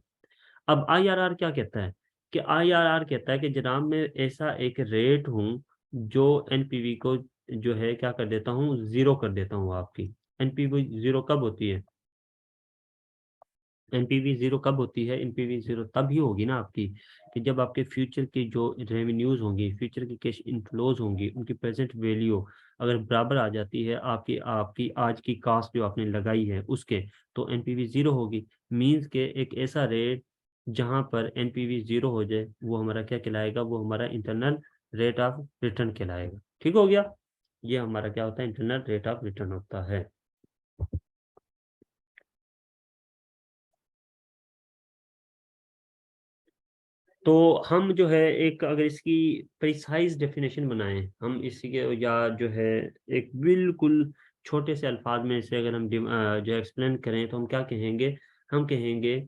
S1: अब IRR क्या कहता है, कि IRR कहता है कि जनाब मैं ऐसा एक रेट हूँ जो एनपीवी को जो है क्या कर देता हूँ, जीरो कर देता हूँ आपकी। एनपीवी जीरो कब होती है, एनपीवी जीरो कब होती है, एनपीवी जीरो तब ही होगी ना आपकी, कि जब आपके फ्यूचर की जो रेवेन्यूज होंगी, फ्यूचर की कैश इनफ्लोज होंगी, उनकी प्रेजेंट वैल्यू अगर बराबर आ जाती है आपकी आपकी आज की कास्ट जो आपने लगाई है उसके, तो एनपीवी जीरो होगी। मींस के एक ऐसा रेट जहां पर एनपीवी जीरो हो जाए वो हमारा क्या कहलाएगा, वो हमारा इंटरनल रेट ऑफ रिटर्न कहलाएगा। ठीक हो गया, ये हमारा क्या होता है, इंटरनल रेट ऑफ रिटर्न होता है। तो हम जो है एक अगर इसकी प्रिसाइज डेफिनेशन बनाएं हम इसी के, या जो है एक बिल्कुल छोटे से अल्फाज में इसे अगर हम जो एक्सप्लेन करें तो हम क्या कहेंगे, हम कहेंगे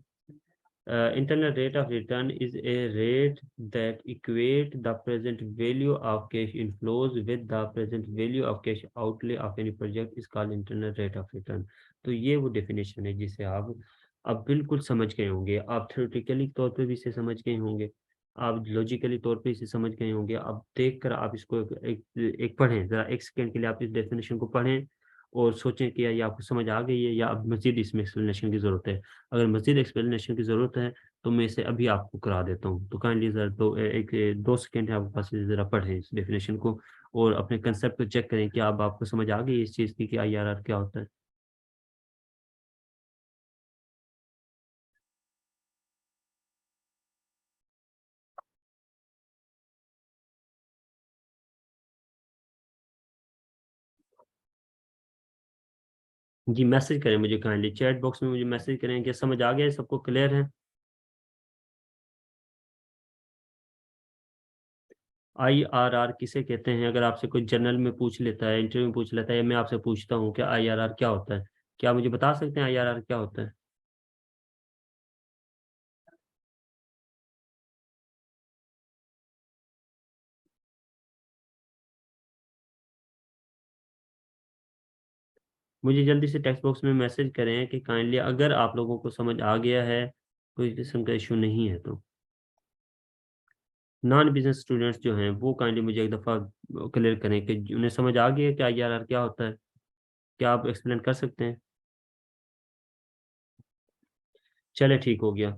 S1: internal rate of return is a rate that equate the present value of cash inflows with the present value of cash outlay of any project is called internal rate of return। तो ये वो डेफिनेशन है जिसे आप अब बिल्कुल समझ गए होंगे, आप थ्योरेटिकली तौर पे भी इसे समझ गए होंगे, आप लॉजिकली तौर पे इसे समझ गए होंगे। अब देख कर आप इसको एक पढ़ें, जरा एक सेकेंड के लिए आप इस डेफिनेशन को पढ़ें और सोचें कि ये आपको समझ आ गई है या अब मजीद इसमें एक्सप्लेनेशन की ज़रूरत है। अगर मज़ीद एक्सप्लेनेशन की ज़रूरत है तो मैं इसे अभी आपको करा देता हूँ। तो काइंडली ज़रा 2 सेकंड है आपके पास, ज़रा पढ़ें इस डेफिनेशन को और अपने कंसेप्ट को चेक करें कि अब आपको समझ आ गई इस चीज़ की कि आईआरआर क्या होता है। जी, मैसेज करें मुझे काइंडली, चैट बॉक्स में मुझे मैसेज करें कि समझ आ गया है, सबको क्लियर है। आईआरआर किसे कहते हैं? अगर आपसे कोई जनरल में पूछ लेता है, इंटरव्यू में पूछ लेता है, या मैं आपसे पूछता हूँ कि आईआरआर क्या होता है, क्या आप मुझे बता सकते हैं आईआरआर क्या होता है? मुझे जल्दी से टेक्स्ट बॉक्स में मैसेज करें कि काइंडली अगर आप लोगों को समझ आ गया है, कोई किस्म का इशू नहीं है तो। नॉन बिजनेस स्टूडेंट्स जो हैं वो काइंडली मुझे एक दफ़ा क्लियर करें कि उन्हें समझ आ गया है कि आईआरआर क्या होता है। क्या आप एक्सप्लेन कर सकते हैं? चले ठीक हो गया।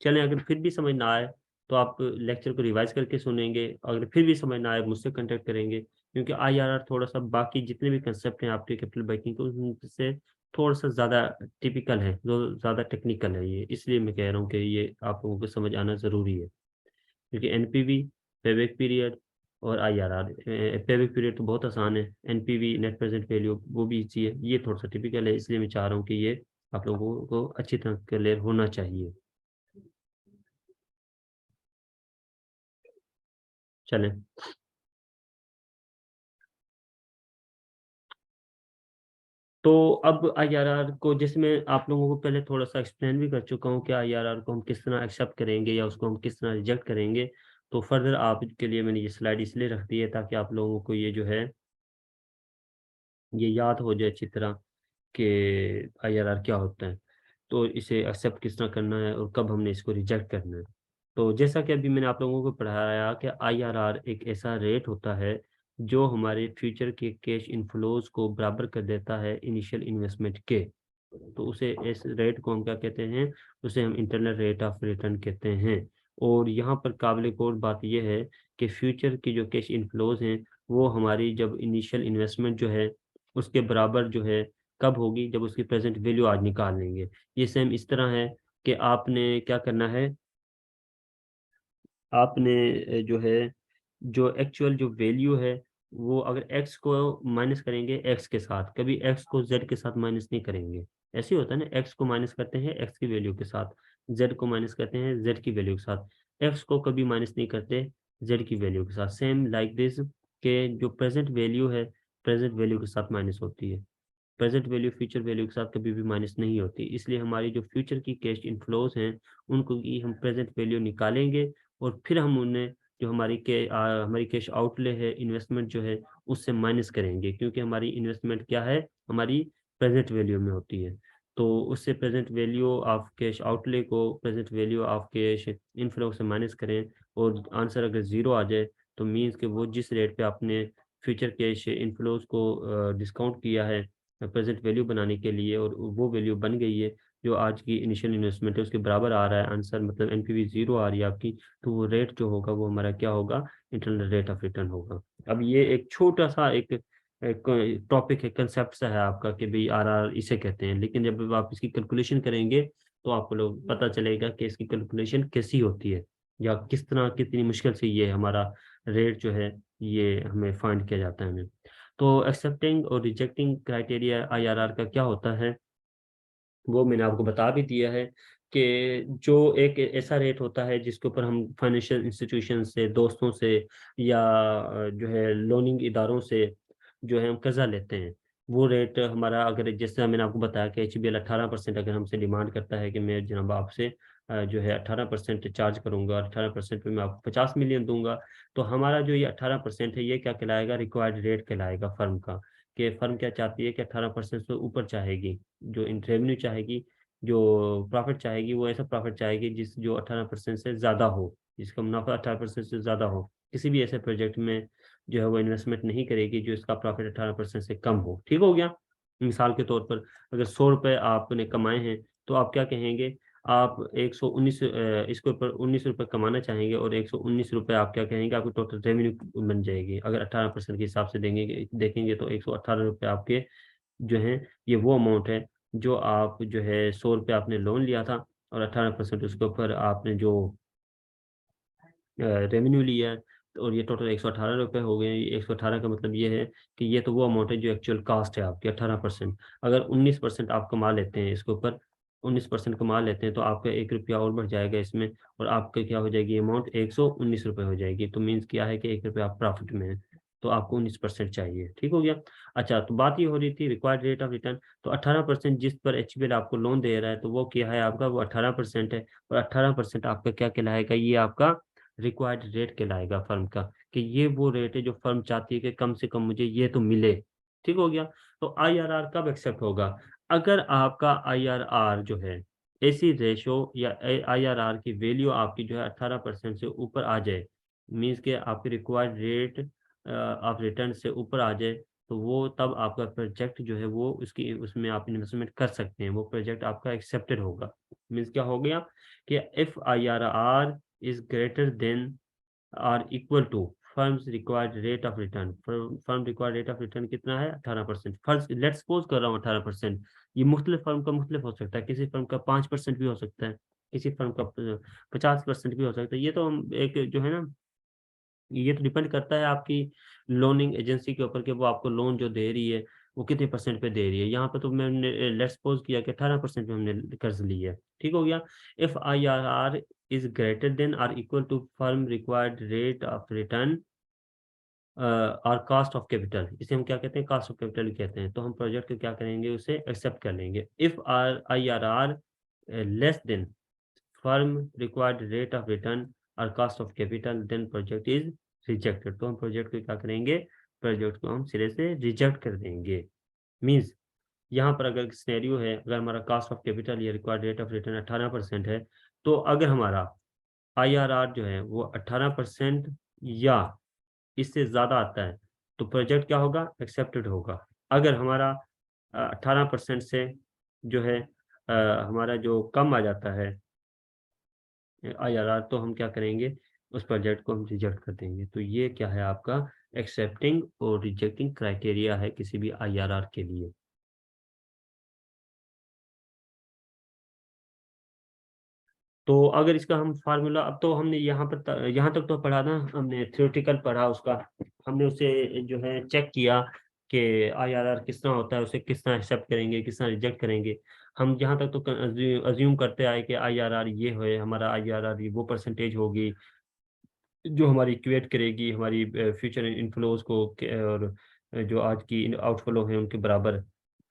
S1: चलें, अगर फिर भी समझ ना आए तो आप लेक्चर को रिवाइज करके सुनेंगे, अगर फिर भी समझ ना आए मुझसे कांटेक्ट करेंगे, क्योंकि आईआरआर थोड़ा सा बाकी जितने भी कंसेप्ट हैं आपके कैपिटल बैंकिंग के उनसे थोड़ा सा ज़्यादा टिपिकल है, जो ज़्यादा टेक्निकल है ये, इसलिए मैं कह रहा हूँ कि ये आप लोगों को समझ आना ज़रूरी है। क्योंकि एनपीवी, पेबैक पीरियड और आईआरआर, पेबैक पीरियड तो बहुत आसान है, एनपीवी नेट प्रेजेंट वैल्यू वो भी इजी है, ये थोड़ा सा टिपिकल है, इसलिए मैं चाह रहा हूँ कि ये आप लोगों को अच्छी तरह क्लियर होना चाहिए। चलें, तो अब आईआरआर को, जैसे मैं आप लोगों को पहले थोड़ा सा एक्सप्लेन भी कर चुका हूँ कि आईआरआर को हम किस तरह एक्सेप्ट करेंगे या उसको हम किस तरह रिजेक्ट करेंगे। तो फर्दर आपके लिए मैंने ये स्लाइड इसलिए रख दी है ताकि आप लोगों को ये जो है ये याद हो जाए अच्छी तरह कि आईआरआर क्या होता है, तो इसे एक्सेप्ट किस तरह करना है और कब हमने इसको रिजेक्ट करना है। तो जैसा कि अभी मैंने आप लोगों को पढ़ाया कि आईआरआर एक ऐसा रेट होता है जो हमारे फ्यूचर के कैश इनफ्लोज को बराबर कर देता है इनिशियल इन्वेस्टमेंट के। तो उसे, इस रेट को हम क्या कहते हैं, उसे हम इंटरनल रेट ऑफ रिटर्न कहते हैं। और यहाँ पर काबिल गौर बात यह है कि फ्यूचर की जो कैश इनफ्लोज हैं वो हमारी जब इनिशियल इन्वेस्टमेंट जो है उसके बराबर जो है कब होगी, जब उसकी प्रेजेंट वैल्यू आज निकाल लेंगे। ये सेम इस तरह है कि आपने क्या करना है, आपने जो है जो एक्चुअल जो वैल्यू है वो अगर एक्स को माइनस करेंगे एक्स के साथ, कभी एक्स को जेड के साथ माइनस नहीं करेंगे। ऐसे ही होता है ना, एक्स को माइनस करते हैं एक्स की वैल्यू के साथ, जेड को माइनस करते हैं जेड की वैल्यू के साथ, एक्स को कभी माइनस नहीं करते जेड की वैल्यू के साथ। सेम लाइक दिस के जो प्रेजेंट वैल्यू है प्रेजेंट वैल्यू के साथ माइनस होती है, प्रेजेंट वैल्यू फ्यूचर वैल्यू के साथ कभी भी माइनस नहीं होती। इसलिए हमारी जो फ्यूचर की कैश इनफ्लोज हैं उनको की हम प्रेजेंट वैल्यू निकालेंगे और फिर हम उन्हें जो हमारी कैश आउटले है, इन्वेस्टमेंट जो है उससे माइनस करेंगे, क्योंकि हमारी इन्वेस्टमेंट क्या है, हमारी प्रेजेंट वैल्यू में होती है। तो उससे present value of cash outlay को present value of cash inflow से माइनस करें और आंसर अगर ज़ीरो आ जाए तो मीन्स कि वो जिस रेट पे आपने फ्यूचर कैश इनफ्लोज को डिस्काउंट किया है प्रेजेंट वैल्यू बनाने के लिए, और वो वैल्यू बन गई है जो आज की इनिशियल इन्वेस्टमेंट है उसके बराबर आ रहा है आंसर, मतलब एनपीवी ज़ीरो आ रही है आपकी, तो वो रेट जो होगा वो हमारा क्या होगा, इंटरनल रेट ऑफ रिटर्न होगा। अब ये एक छोटा सा एक टॉपिक है, कंसेप्ट सा है आपका कि भाई आरआर इसे कहते हैं, लेकिन जब आप इसकी कैलकुलेशन करेंगे तो आपको लोग पता चलेगा कि इसकी कैलकुलेशन कैसी होती है या किस तरह कितनी मुश्किल से ये हमारा रेट जो है ये हमें फाइंड किया जाता है हमें। तो एक्सेप्टिंग और रिजेक्टिंग क्राइटेरिया आईआरआर का क्या होता है वो मैंने आपको बता भी दिया है कि जो एक ऐसा रेट होता है जिसके ऊपर हम फाइनेंशियल इंस्टीट्यूशन से, दोस्तों से या जो है लोनिंग इदारों से जो है हम कर्जा लेते हैं, वो रेट हमारा, अगर जैसे मैंने आपको बताया कि एचबीएल 18% अगर हमसे डिमांड करता है कि मैं जनाब आपसे जो है 18% चार्ज करूंगा, 18% पे मैं आपको 50 मिलियन दूंगा, तो हमारा जो ये 18% है ये क्या कहलाएगा, रिक्वायर्ड रेट कहलाएगा फर्म का। कि फर्म क्या चाहती है कि 18% से ऊपर चाहेगी, जो इन रेवेन्यू चाहेगी, जो प्रॉफिट चाहेगी वो ऐसा प्रॉफिट चाहेगी जिस जो 18% से ज़्यादा हो, जिसका मुनाफा 18% से ज़्यादा हो। किसी भी ऐसे प्रोजेक्ट में जो है वो इन्वेस्टमेंट नहीं करेगी जो इसका प्रॉफिट 18% से कम हो। ठीक हो गया। मिसाल के तौर पर अगर 100 रुपये आपने कमाए हैं तो आप क्या कहेंगे, आप 119 इसके ऊपर 19 रुपये कमाना चाहेंगे और 119 रुपये आप क्या कहेंगे, आपकी टोटल रेवेन्यू बन जाएगी। अगर 18% के हिसाब से देखेंगे तो 118 रुपये आपके जो हैं, ये वो अमाउंट है जो आप जो है 100 रुपये आपने लोन लिया था और 18% उसके ऊपर आपने जो रेवेन्यू लिया है, और ये टोटल 118 रुपये हो गए। 118 का मतलब ये है कि ये तो वो अमाउंट है जो एक्चुअल कास्ट है आपकी 18%। अगर 19% आप कमा लेते हैं इसके ऊपर, 19% कमा लेते हैं तो आपका 1 रुपया और बढ़ जाएगा इसमें, और आपका क्या हो जाएगी अमाउंट 119 रुपये हो जाएगी। तो मीन्स क्या है कि 1 रुपया आप प्रॉफिट में है, तो आपको 19% चाहिए। ठीक हो गया। अच्छा, तो बात ये हो रही थी रिक्वायर्ड रेट ऑफ रिटर्न। तो 18% जिस पर एचबीएल आपको लोन दे रहा है तो वो क्या है आपका, वो 18% है। और 18% आपका क्या कहलाएगा, ये आपका रिक्वायर्ड रेट कहलाएगा फर्म का, कि ये वो रेट है जो फर्म चाहती है कि कम से कम मुझे ये तो मिले। ठीक हो गया। तो आईआरआर कब एक्सेप्ट होगा, अगर आपका आईआरआर जो है ऐसी रेशो या आईआरआर की वैल्यू आपकी जो है 18% से ऊपर आ जाए, मीन्स के आपकी रिक्वायर्ड रेट ऑफ रिटर्न से ऊपर आ जाए, तो वो तब आपका प्रोजेक्ट जो है वो उसकी उसमें आप इन्वेस्टमेंट कर सकते हैं, वो प्रोजेक्ट आपका एक्सेप्टेड होगा। मीन्स क्या हो गया कि if IRR is greater than or equal to firm's required rate of return। firm required rate of return कितना है 18%। फर्स्ट लेट्स सपोज कर रहा हूँ 18%, ये मुख्तलिफ फर्म का मुख्तलिफ हो सकता है, किसी फर्म का 5% भी हो सकता है, किसी फर्म का 50% भी हो सकता है। ये तो हम एक जो है ना, ये तो डिपेंड करता है आपकी लोनिंग एजेंसी के ऊपर कि वो आपको लोन जो दे रही है वो कितने परसेंट पे दे रही है। यहाँ पे तो मैंने लेट्स सपोज किया कि 18% पे हमने कर्ज लिया है। ठीक हो गया। If I R R is greater than or equal to firm required rate of return और कास्ट ऑफ कैपिटल, इसे हम क्या कहते हैं, कास्ट ऑफ कैपिटल कहते हैं। तो हम प्रोजेक्ट को क्या करेंगे, उसे एक्सेप्ट कर लेंगे। If our I R R less than firm required rate of return और cost of capital, then project is rejected. तो हम प्रोजेक्ट को क्या करेंगे, प्रोजेक्ट को हम सिरे से रिजेक्ट कर देंगे। मीन्स यहाँ पर अगर सिनेरियो है, अगर हमारा कास्ट ऑफ कैपिटल या रिक्वायर्ड रेट ऑफ रिटर्न 18% है, तो अगर हमारा आईआरआर जो है वो 18% या इससे ज़्यादा आता है तो प्रोजेक्ट क्या होगा, एक्सेप्टेड होगा। अगर हमारा 18% से जो है हमारा जो कम आ जाता है आईआरआर, तो हम क्या करेंगे, उस प्रोजेक्ट को हम रिजेक्ट कर देंगे। तो ये क्या है आपका एक्सेप्टिंग और रिजेक्टिंग क्राइटेरिया है किसी भी आईआरआर के लिए। तो अगर इसका हम फार्मूला, अब तो हमने यहाँ पर यहाँ तक तो पढ़ा ना, हमने थ्योरेटिकल पढ़ा उसका, हमने उसे जो है चेक किया कि आईआरआर किस तरह होता है, उसे किस तरह एक्सेप्ट करेंगे, किस तरह रिजेक्ट करेंगे। हम यहाँ तक तो अज्यूम करते आए कि आईआरआर ये है, हमारा आईआरआर वो परसेंटेज होगी जो हमारी इक्वेट करेगी हमारी फ्यूचर इनफ्लोज को और जो आज की आउटफ्लो है उनके बराबर।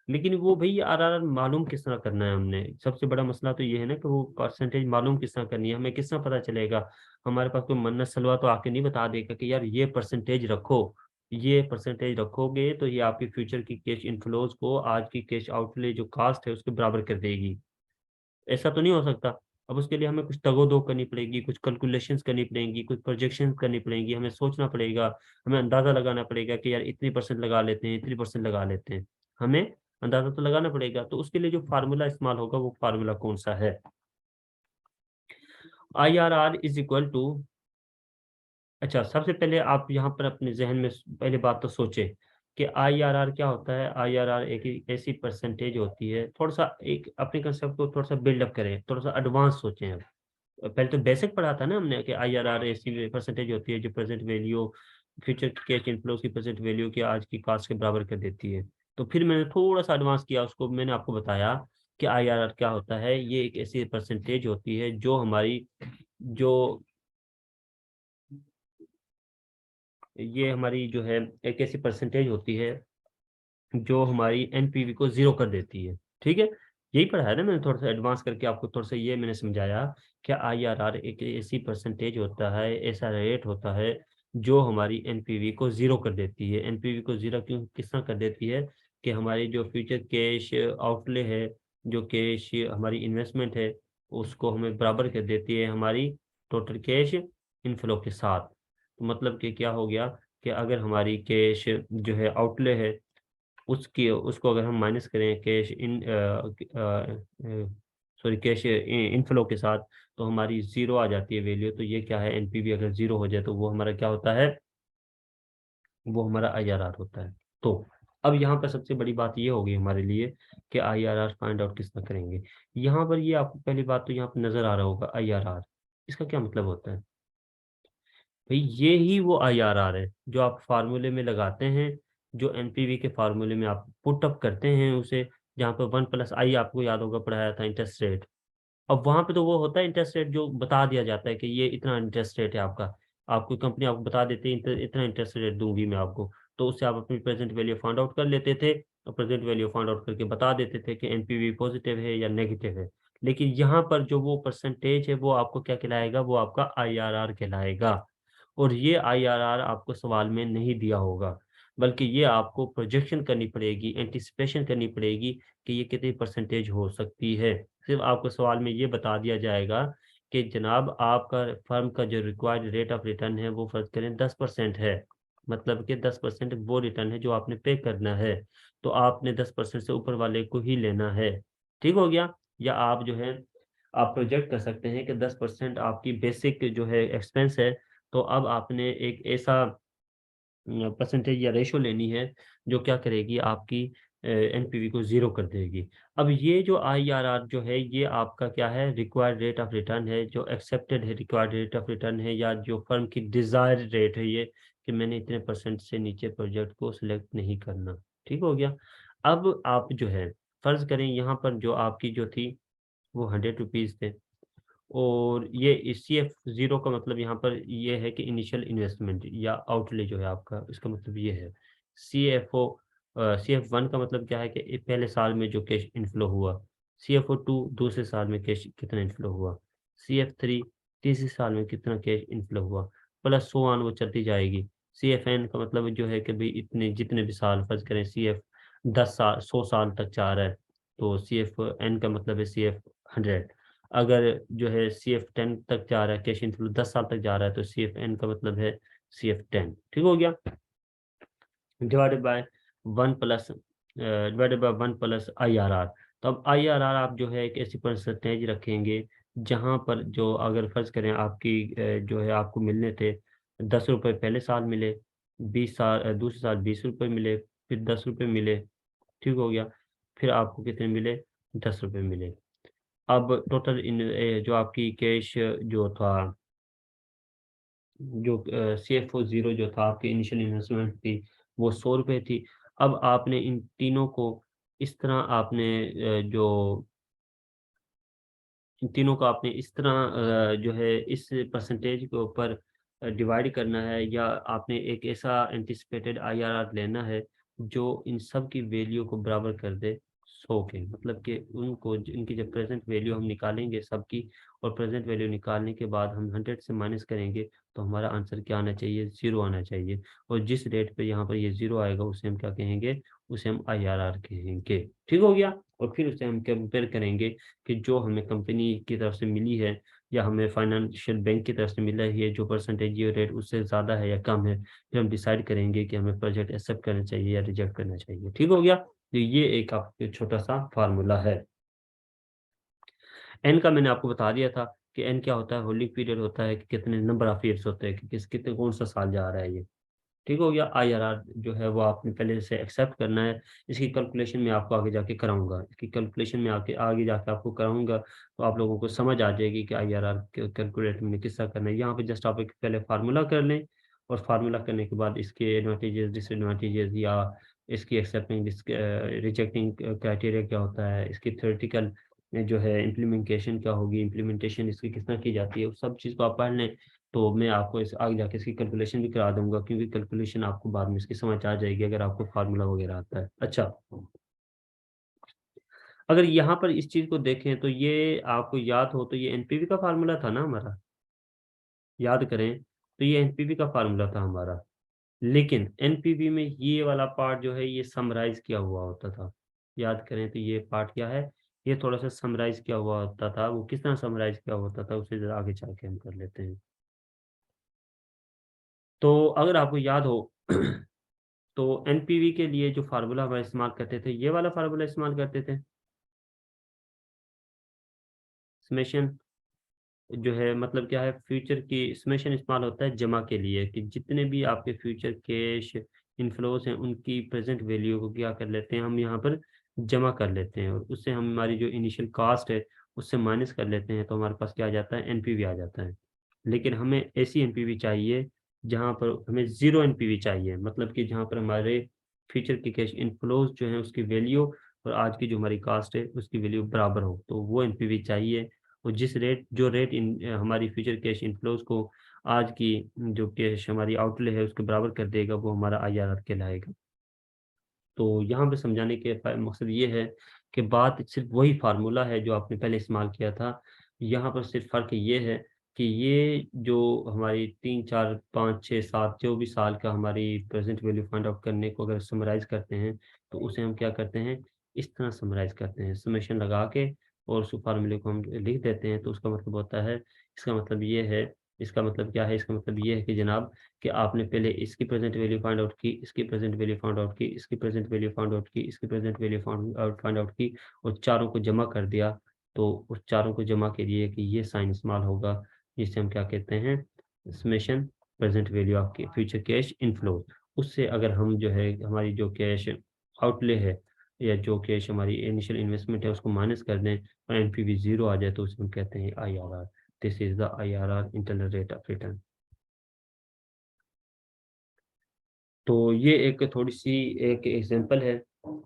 S1: लेकिन वो भाई आरआर मालूम किस तरह करना है हमने, सबसे बड़ा मसला तो ये है ना कि वो परसेंटेज मालूम किस तरह करनी है, हमें किस तरह पता चलेगा। हमारे पास कोई मन्नत सलवा तो आके नहीं बता देगा कि यार ये परसेंटेज रखो, ये परसेंटेज रखोगे तो ये आपकी फ्यूचर की कैश इनफ्लोज को आज की कैश आउटले जो कास्ट है उसके बराबर कर देगी। ऐसा तो नहीं हो सकता। अब उसके लिए हमें कुछ तगोदो करनी पड़ेगी, कुछ कैलकुलेशंस करनी पड़ेंगी, कुछ प्रोजेक्शंस करनी पड़ेंगी, हमें सोचना पड़ेगा, हमें अंदाजा लगाना पड़ेगा कि यार इतनी परसेंट लगा लेते हैं, इतनी परसेंट लगा लेते हैं, हमें अंदाजा तो लगाना पड़ेगा। तो उसके लिए जो फार्मूला इस्तेमाल होगा वो फार्मूला कौन सा है, I R R is equal to. अच्छा, सबसे पहले आप यहाँ पर अपने जहन में पहले बात तो सोचें कि आईआरआर क्या होता है। आईआरआर एक ऐसी परसेंटेज होती है, थोड़ा सा एक अपने कंसेप्ट को थोड़ा सा बिल्डअप करें, थोड़ा सा एडवांस सोचें। अब पहले तो बेसिक पढ़ा था ना हमने कि आईआरआर ऐसी परसेंटेज होती है जो present value future cash inflows की प्रेजेंट वैल्यू की आज की कास्ट के बराबर कर देती है। तो फिर मैंने थोड़ा सा एडवांस किया उसको, मैंने आपको बताया कि आईआरआर क्या होता है। ये एक ऐसी परसेंटेज होती है जो हमारी जो ये हमारी जो है एक ऐसी परसेंटेज होती है जो हमारी एनपीवी को जीरो कर देती है। ठीक है, यही पढ़ाया ना मैंने, थोड़ा सा एडवांस करके आपको थोड़ा सा ये मैंने समझाया कि आईआरआर एक ऐसी परसेंटेज होता है, ऐसा रेट होता है जो हमारी एनपीवी को जीरो कर देती है। एनपीवी को जीरो क्यों किस तरह कर देती है कि हमारी जो फ्यूचर कैश आउटले है, जो कैश हमारी इन्वेस्टमेंट है, उसको हमें बराबर कर देती है हमारी टोटल कैश इनफ्लो के साथ। तो मतलब कि क्या हो गया कि अगर हमारी कैश जो है आउटले है उसकी उसको अगर हम माइनस करें cash in sorry cash inflow के साथ, तो हमारी जीरो आ जाती है वैल्यू। तो ये क्या है, एनपीवी अगर जीरो हो जाए तो वो हमारा क्या होता है, वो हमारा आईआरआर होता है। तो अब यहाँ पर सबसे बड़ी बात ये होगी हमारे लिए कि आईआरआर फाइंड आउट किस तरह करेंगे। यहाँ पर ये आपको पहली बात तो यहाँ पर नजर आ रहा होगा आईआरआर, इसका क्या मतलब होता है भाई, ये ही वो आईआरआर है जो आप फार्मूले में लगाते हैं, जो एनपीवी के फार्मूले में आप पुट अप करते हैं उसे, जहाँ पर 1 + i आपको याद होगा पढ़ाया था इंटरेस्ट रेट। अब वहां पे तो वो होता है इंटरेस्ट रेट जो बता दिया जाता है कि ये इतना इंटरेस्ट रेट है आपका, आपको कंपनी आपको बता देती है इतना इंटरेस्ट रेट दूंगी मैं आपको, तो उससे आप अपनी प्रेजेंट वैल्यू फाइंड आउट कर लेते थे, और प्रेजेंट वैल्यू फाइंड आउट करके बता देते थे कि एनपीवी पॉजिटिव है या नेगेटिव है। लेकिन यहाँ पर जो वो परसेंटेज है वो आपको क्या कहलाएगा, वो आपका आईआरआर कहलाएगा। और ये आईआरआर आपको सवाल में नहीं दिया होगा, बल्कि ये आपको प्रोजेक्शन करनी पड़ेगी, एंटिसिपेशन करनी पड़ेगी कि ये कितनी परसेंटेज हो सकती है। सिर्फ आपको सवाल में ये बता दिया जाएगा कि जनाब आपका फर्म का जो रिक्वायर्ड रेट ऑफ रिटर्न है वो फर्ज करें 10% है, मतलब कि 10% वो रिटर्न है जो आपने पे करना है, तो आपने 10% से ऊपर वाले को ही लेना है। ठीक हो गया। या आप जो है आप प्रोजेक्ट कर सकते हैं कि 10% आपकी बेसिक जो है एक्सपेंस है, तो अब आपने एक ऐसा परसेंटेज या रेशो लेनी है जो क्या करेगी, आपकी एनपीवी को जीरो कर देगी। अब ये जो आईआरआर जो है ये आपका क्या है, रिक्वायर्ड रेट ऑफ रिटर्न है, जो एक्सेप्टेड है रिक्वायर्ड रेट ऑफ रिटर्न है, या जो फर्म की डिजायर रेट है ये, कि मैंने इतने परसेंट से नीचे प्रोजेक्ट को सिलेक्ट नहीं करना। ठीक हो गया। अब आप जो है फर्ज करें यहाँ पर जो आपकी जो थी वो 100 रुपीज़ थे, और ये सी एफ जीरो का मतलब यहाँ पर ये है कि इनिशियल इन्वेस्टमेंट या आउटले जो है आपका, इसका मतलब ये है। सी एफ वन का मतलब क्या है कि पहले साल में जो कैश इनफ्लो हुआ, CFO 2 दूसरे साल में कैश कितना इनफ्लो हुआ, CF3 तीसरे साल में कितना कैश इनफ्लो हुआ, प्लस सो ऑन वो चलती जाएगी। CFN का मतलब जो है कि भाई इतने जितने भी साल, फर्ज करें CF 10 साल 100 साल तक चाह रहा है, तो CFN का मतलब है CF 100। अगर जो है CF 10 तक जा रहा है, कैश इनफ्लो 10 साल तक जा रहा है, तो CFN का मतलब है CF 10। ठीक हो गया। Divided by 1 IRR। तो अब IRR आप जो है एक ऐसी परसेंटेज रखेंगे जहां पर जो अगर फर्ज करें आपकी जो है आपको मिलने थे 10 रुपए पहले साल मिले, 20 साल दूसरे साल 20 रुपए मिले, फिर 10 रुपए मिले। ठीक हो गया। फिर आपको कितने मिले, 10 रुपए मिले। अब टोटल इन जो आपकी कैश जो था, जो CFO जीरो जो था आपकी इनिशियल इन्वेस्टमेंट थी वो 100 रुपये थी। अब आपने इन तीनों को इस तरह आपने जो इन तीनों को आपने इस तरह जो है इस परसेंटेज के ऊपर डिवाइड करना है, या आपने एक ऐसा एंटिसिपेटेड आईआरआर लेना है जो इन सब की वैल्यू को बराबर कर दे 100 के, मतलब कि उनको इनकी जब प्रेजेंट वैल्यू हम निकालेंगे सबकी, और प्रेजेंट वैल्यू निकालने के बाद हम 100 से माइनस करेंगे, तो हमारा आंसर क्या आना चाहिए, जीरो आना चाहिए। और जिस रेट पे यहाँ पर ये जीरो आएगा उसे हम क्या कहेंगे, उसे हम आईआरआर कहेंगे। ठीक हो गया। और फिर उसे हम कंपेयर करेंगे कि जो हमें कंपनी की तरफ से मिली है या हमें फाइनेंशियल बैंक की तरफ से मिला है, ये जो परसेंटेज ये रेट उससे ज़्यादा है या कम है, फिर हम डिसाइड करेंगे कि हमें प्रोजेक्ट एक्सेप्ट करना चाहिए या रिजेक्ट करना चाहिए। ठीक हो गया। तो ये एक आपके छोटा सा फार्मूला है। एन का मैंने आपको बता दिया था कि एन क्या होता है, होल्डिंग पीरियड होता है कि कितने नंबर ऑफ ईयर्स होते हैं, कि कितने कौन सा साल जा रहा है ये। ठीक हो गया। आईआरआर जो है वो आपने पहले से एक्सेप्ट करना है। इसकी कैलकुलेशन में आपको आगे जाके कराऊंगा, इसकी कैलकुलेशन में आगे जाके आपको कराऊंगा, तो आप लोगों को समझ आ जाएगी कि आईआरआर कैलकुलेट में किस तरह करना है। यहाँ पे जस्ट आप एक पहले फार्मूला कर लें, और फार्मूला करने के बाद इसके एडवांटेजेस डिसएडवांटेजेस, या इसकी एक्सेप्टिंग रिजेक्टिंग क्राइटेरिया क्या होता है, इसकी थ्योरेटिकल जो है इम्प्लीमेंटेशन क्या होगी, इम्प्लीमेंटेशन इसकी किस तरह की जाती है, उस सब चीज़ को आप पढ़ लें। तो मैं आपको इस आगे जाके इसकी कैलकुलेशन भी करा दूंगा, क्योंकि कैलकुलेशन आपको बाद में इसकी समझ आ जाएगी अगर आपको फार्मूला वगैरह आता है। अच्छा, अगर यहाँ पर इस चीज को देखें तो ये आपको याद हो तो ये एनपीवी का फार्मूला था ना हमारा, याद करें तो ये एनपीवी का फार्मूला था हमारा। लेकिन एनपीवी में ये वाला पार्ट जो है ये समराइज किया हुआ होता था। याद करें तो ये पार्ट क्या है, ये थोड़ा सा समराइज किया हुआ होता था। वो किस तरह समराइज किया होता था उसे जरा आगे चल के हम कर लेते हैं। तो अगर आपको याद हो तो एनपीवी के लिए जो फार्मूला हम इस्तेमाल करते थे, ये वाला फार्मूला इस्तेमाल करते थे। समेशन जो है मतलब क्या है, फ्यूचर की समेशन इस्तेमाल होता है जमा के लिए, कि जितने भी आपके फ्यूचर कैश इनफ्लोस हैं उनकी प्रेजेंट वैल्यू को क्या कर लेते हैं हम यहाँ पर जमा कर लेते हैं, और उससे हम हमारी जो इनिशियल कास्ट है उससे माइनस कर लेते हैं, तो हमारे पास क्या आ जाता है, एनपीवी आ जाता है। लेकिन हमें ऐसी एनपीवी चाहिए जहाँ पर हमें जीरो एनपीवी चाहिए, मतलब कि जहाँ पर हमारे फ्यूचर की कैश इनफ्लोज जो है उसकी वैल्यू और आज की जो हमारी कास्ट है उसकी वैल्यू बराबर हो, तो वो एनपीवी चाहिए। और जिस रेट जो रेट इन हमारी फ्यूचर कैश इनफ्लोज को आज की जो कैश हमारी आउटले है उसके बराबर कर देगा, वो हमारा आईआरआर कहलाएगा। तो यहाँ पे समझाने के मकसद ये है कि बात सिर्फ वही फार्मूला है जो आपने पहले इस्तेमाल किया था। यहाँ पर सिर्फ फ़र्क ये है कि ये जो हमारी 3 4 5 6 7 जो भी साल का हमारी प्रेजेंट वैल्यू फाइंड आउट करने को अगर समराइज करते हैं, तो उसे हम क्या करते हैं, इस तरह समराइज करते हैं, समेशन लगा के और उस फार्मूले को हम लिख देते हैं। तो उसका मतलब होता है, इसका मतलब ये है, इसका मतलब क्या है, इसका मतलब ये है कि जनाब कि आपने पहले इसकी प्रेजेंट वैल्यू फाइंड आउट की, इसकी प्रेजेंट वैल्यू फाइंड आउट की, इसकी प्रेजेंट वैल्यू फाइंड आउट की, इसकी प्रेजेंट वैल्यू फाइंड आउट की, और चारों को जमा कर दिया। तो उस चारों को जमा के लिए कि ये साइन इस्तेमाल होगा, जिसे हम क्या कहते हैं, summation present value of future cash inflow. उससे अगर हम जो है हमारी जो कैश आउटले है या जो कैश हमारी इनिशियल इन्वेस्टमेंट है उसको माइनस कर दें और एनपीवी जीरो आ जाए, तो उसे हम कहते हैं IRR. This is the IRR, internal rate of return. तो ये एक थोड़ी सी एक एग्जांपल है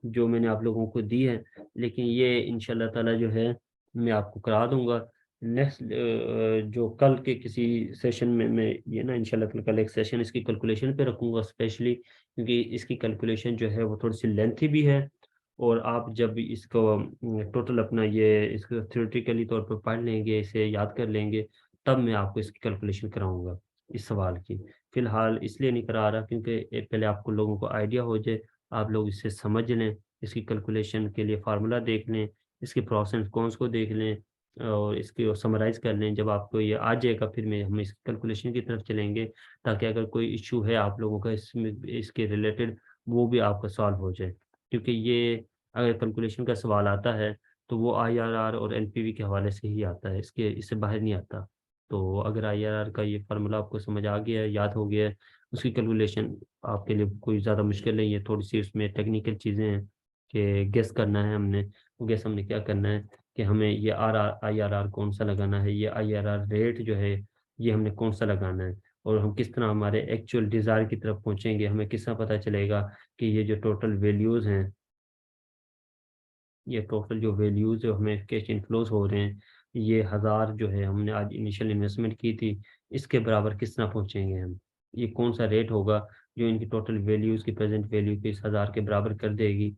S1: जो मैंने आप लोगों को दी है, लेकिन ये इंशाल्लाह ताला जो है मैं आपको करा दूंगा नेक्स्ट, जो कल के किसी सेशन में मैं ये ना इंशाल्लाह ताला कल एक सेशन इसकी कैलकुलेशन पे रखूंगा स्पेशली, क्योंकि इसकी कैलकुलेशन जो है वो थोड़ी सी लेंथी भी है। और आप जब इसको टोटल अपना ये इसको थ्योरेटिकली तौर पर पढ़ लेंगे, इसे याद कर लेंगे, तब मैं आपको इसकी कैलकुलेशन कराऊंगा इस सवाल की। फिलहाल इसलिए नहीं करा रहा क्योंकि पहले आपको लोगों को आइडिया हो जाए, आप लोग इसे समझ लें, इसकी कैलकुलेशन के लिए फार्मूला देख लें, इसके प्रोस एंड कॉन्स को देख लें, और इसके समराइज कर लें। जब आपको ये आ जाएगा फिर मैं हम इस कैलकुलेशन की तरफ चलेंगे, ताकि अगर कोई इशू है आप लोगों का इसमें इसके रिलेटेड, वो भी आपका सॉल्व हो जाए। क्योंकि ये अगर कैलकुलेशन का सवाल आता है तो वो आईआरआर और एनपीवी के हवाले से ही आता है, इसके इससे बाहर नहीं आता। तो अगर आईआरआर का ये फार्मूला आपको समझ आ गया है, याद हो गया है, उसकी कैलकुलेशन आपके लिए कोई ज़्यादा मुश्किल नहीं है। थोड़ी सी उसमें टेक्निकल चीज़ें हैं कि गेस करना है हमने, वो गेस हमने क्या करना है कि हमें ये आईआरआर कौन सा लगाना है, ये आईआरआर रेट जो है ये हमने कौन सा लगाना है, और हम किस तरह हमारे एक्चुअल डिज़ायर की तरफ पहुँचेंगे, हमें किस तरह पता चलेगा कि ये जो टोटल वैल्यूज़ हैं, ये टोटल जो वैल्यूज जो हमें कैश इनफ्लोज हो रहे हैं, ये 1000 जो है हमने आज इनिशियल इन्वेस्टमेंट की थी, इसके बराबर किस तरह पहुंचेंगे हम, ये कौन सा रेट होगा जो इनकी टोटल वैल्यूज की प्रेजेंट वैल्यू के इस 1000 के बराबर कर देगी।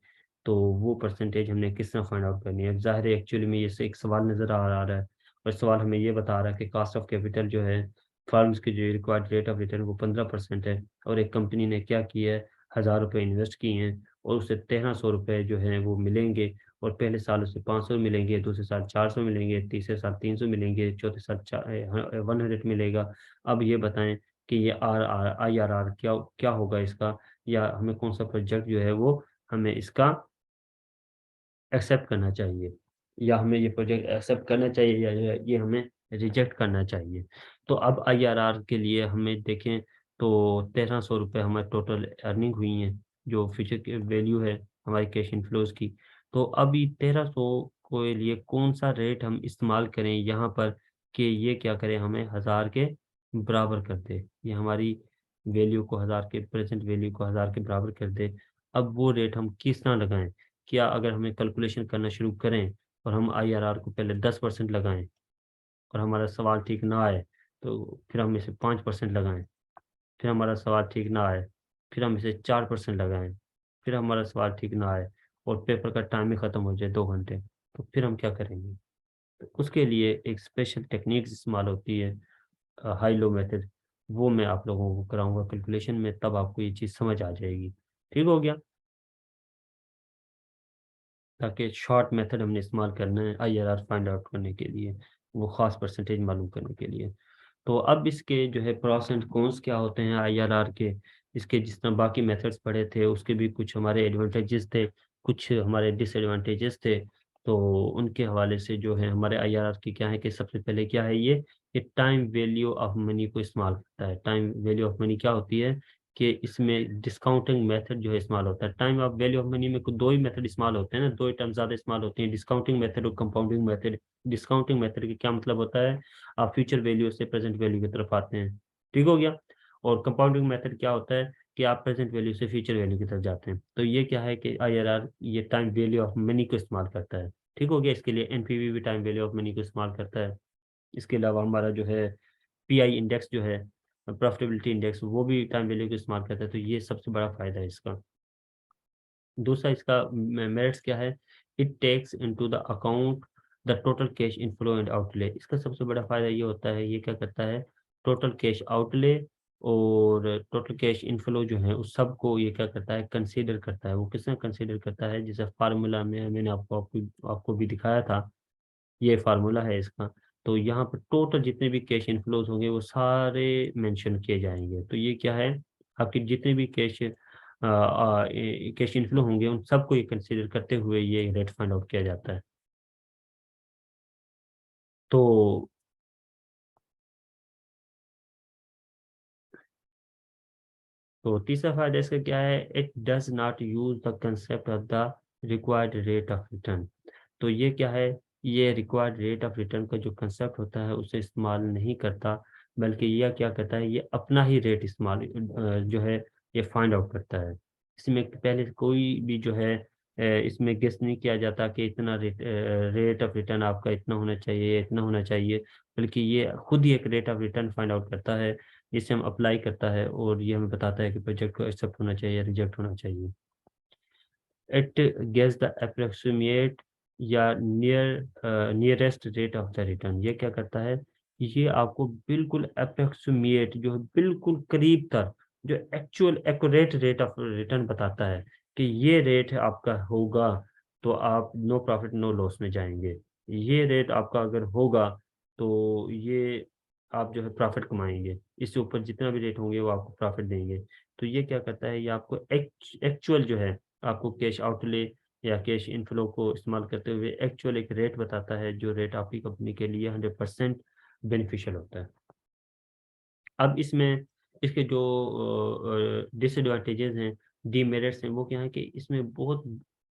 S1: तो वो परसेंटेज हमने किस तरह फाइंड आउट करनी है। ज़ाहिर है एक्चुअली में ये से एक सवाल नज़र आ रहा है, और सवाल हमें ये बता रहा है कि कास्ट ऑफ कैपिटल जो है फर्म्स की जो रिक्वायर्ड रेट ऑफ रिटर्न वो 15% है, और एक कंपनी ने क्या किया है, 1000 रुपये इन्वेस्ट किए हैं और उसे 1300 रुपये जो है वो मिलेंगे, और पहले साल उससे 500 मिलेंगे, दूसरे साल 400 मिलेंगे, तीसरे साल 300 मिलेंगे, चौथे साल 100 मिलेगा। अब ये बताएं कि ये R R I R R क्या क्या होगा इसका, या हमें कौन सा प्रोजेक्ट जो है वो हमें इसका एक्सेप्ट करना चाहिए, या हमें ये प्रोजेक्ट एक्सेप्ट करना चाहिए, या ये हमें रिजेक्ट करना चाहिए। तो अब आईआरआर के लिए हमें देखें तो 1300 रुपये हमारे टोटल अर्निंग हुई हैं, जो फ्यूचर की वैल्यू है हमारी कैश इनफ्लोज की। तो अभी 1300 के लिए कौन सा रेट हम इस्तेमाल करें यहाँ पर कि ये क्या करें, हमें 1000 के बराबर कर दे, ये हमारी वैल्यू को 1000 के प्रेजेंट वैल्यू को 1000 के बराबर कर दे। अब वो रेट हम किस तरह लगाएं, क्या अगर हमें कैलकुलेशन करना शुरू करें और हम आईआरआर को पहले 10% लगाएं और हमारा सवाल ठीक ना आए, तो फिर हम इसे 5% लगाएं, फिर हमारा सवाल ठीक ना आए, फिर हम इसे 4% लगाएं, फिर हमारा सवाल ठीक ना आए, और पेपर का टाइम ही ख़त्म हो जाए 2 घंटे, तो फिर हम क्या करेंगे। तो उसके लिए एक स्पेशल टेक्निक इस्तेमाल होती है, हाई लो मेथड, वो मैं आप लोगों को कराऊंगा कैलकुलेशन में, तब आपको ये चीज़ समझ आ जाएगी। ठीक हो गया। ताकि शॉर्ट मेथड हमने इस्तेमाल करना है आईआरआर फाइंड आउट करने के लिए, वो ख़ास परसेंटेज मालूम करने के लिए। तो अब इसके जो है प्रोस एंड कॉन्स क्या होते हैं आईआरआर के, इसके जिस तरह बाकी मेथड्स पढ़े थे उसके भी कुछ हमारे एडवांटेजेस थे, कुछ हमारे डिसएडवांटेजेस थे। तो उनके हवाले से जो है हमारे आईआरआर की क्या है कि सबसे पहले क्या है ये टाइम वैल्यू ऑफ मनी को इस्तेमाल करता है। टाइम वैल्यू ऑफ मनी क्या होती है कि इसमें डिस्काउंटिंग मेथड जो है इस्तेमाल होता है। Time of value of money में कुछ दो ही मेथड इस्तेमाल होते हैं ना, दो ही टर्म ज्यादा इस्तेमाल होते हैं, डिस्काउंटिंग मेथड और कंपाउंडिंग मेथड। डिस्काउंटिंग मेथड का क्या मतलब होता है, आप फ्यूचर वैल्यू से प्रेजेंट वैल्यू की तरफ आते हैं, ठीक हो गया। और कंपाउंडिंग मेथड क्या होता है कि आप प्रेजेंट वैल्यू से फ्यूचर वैल्यू की तरफ जाते हैं। तो ये क्या है कि आईआरआर ये टाइम वैल्यू ऑफ मनी को इस्तेमाल करता है, ठीक हो गया। इसके लिए एनपीवी भी टाइम वैल्यू ऑफ मनी को इस्तेमाल करता है। इसके अलावा हमारा जो है पीआई इंडेक्स जो है, प्रॉफिटेबिलिटी इंडेक्स, वो भी टाइम वैल्यू को इस्तेमाल करता है। तो ये सबसे बड़ा फायदा है इसका। दूसरा इसका मेरिट्स क्या है, it takes into the account the total cash inflow and outlay. इसका सबसे बड़ा फायदा ये होता है, ये क्या करता है, टोटल कैश आउटले और टोटल कैश इनफ्लो जो है उस सब को ये क्या करता है, कंसीडर करता है। वो किसने कंसीडर करता है, जैसे फार्मूला में मैंने आपको भी दिखाया था, ये फार्मूला है इसका। तो यहाँ पर टोटल जितने भी कैश इनफ्लोज होंगे वो सारे मेंशन किए जाएंगे। तो ये क्या है, आपकी जितने भी कैश इनफ्लो होंगे उन सबको ये कंसीडर करते हुए ये रेट फाइंड आउट किया जाता है। तो तीसरा फायदा इसका क्या है, it does not use the concept of the required rate of return. तो ये क्या है, ये रिक्वायर्ड रेट ऑफ रिटर्न का जो कंसेप्ट होता है उसे इस्तेमाल नहीं करता, बल्कि यह क्या करता है, ये अपना ही रेट इस्तेमाल जो है ये फाइंड आउट करता है। इसमें पहले कोई भी जो है इसमें गेस नहीं किया जाता कि इतना रेट ऑफ रिटर्न आपका इतना होना चाहिए, इतना होना चाहिए, बल्कि ये खुद ही एक rate of return find out करता है, जिसे हम अप्लाई करता है और ये हमें बताता है कि प्रोजेक्ट को एक्सेप्ट होना चाहिए या रिजेक्ट होना चाहिए। इट गेट्स द अप्रोक्सीमेट या nearest rate of the return. ये क्या करता है, ये आपको बिल्कुल अप्रोक्सीमेट जो है बिल्कुल करीब तक जो actual accurate rate of return बताता है कि ये रेट आपका होगा तो आप नो प्रॉफिट नो लॉस में जाएंगे, ये रेट आपका अगर होगा तो ये आप जो है प्रॉफिट कमाएंगे, इससे ऊपर जितना भी रेट होंगे वो आपको प्रॉफिट देंगे। तो ये क्या करता है, ये आपको एक्चुअल जो है आपको कैश आउटले या कैश इनफ्लो को इस्तेमाल करते हुए एक्चुअल एक रेट बताता है, जो रेट आपकी कंपनी के लिए 100% बेनिफिशियल होता है। अब इसमें इसके जो डिसएडवांटेजेस हैं, डीमेरिट्स हैं, वो क्या है कि इसमें बहुत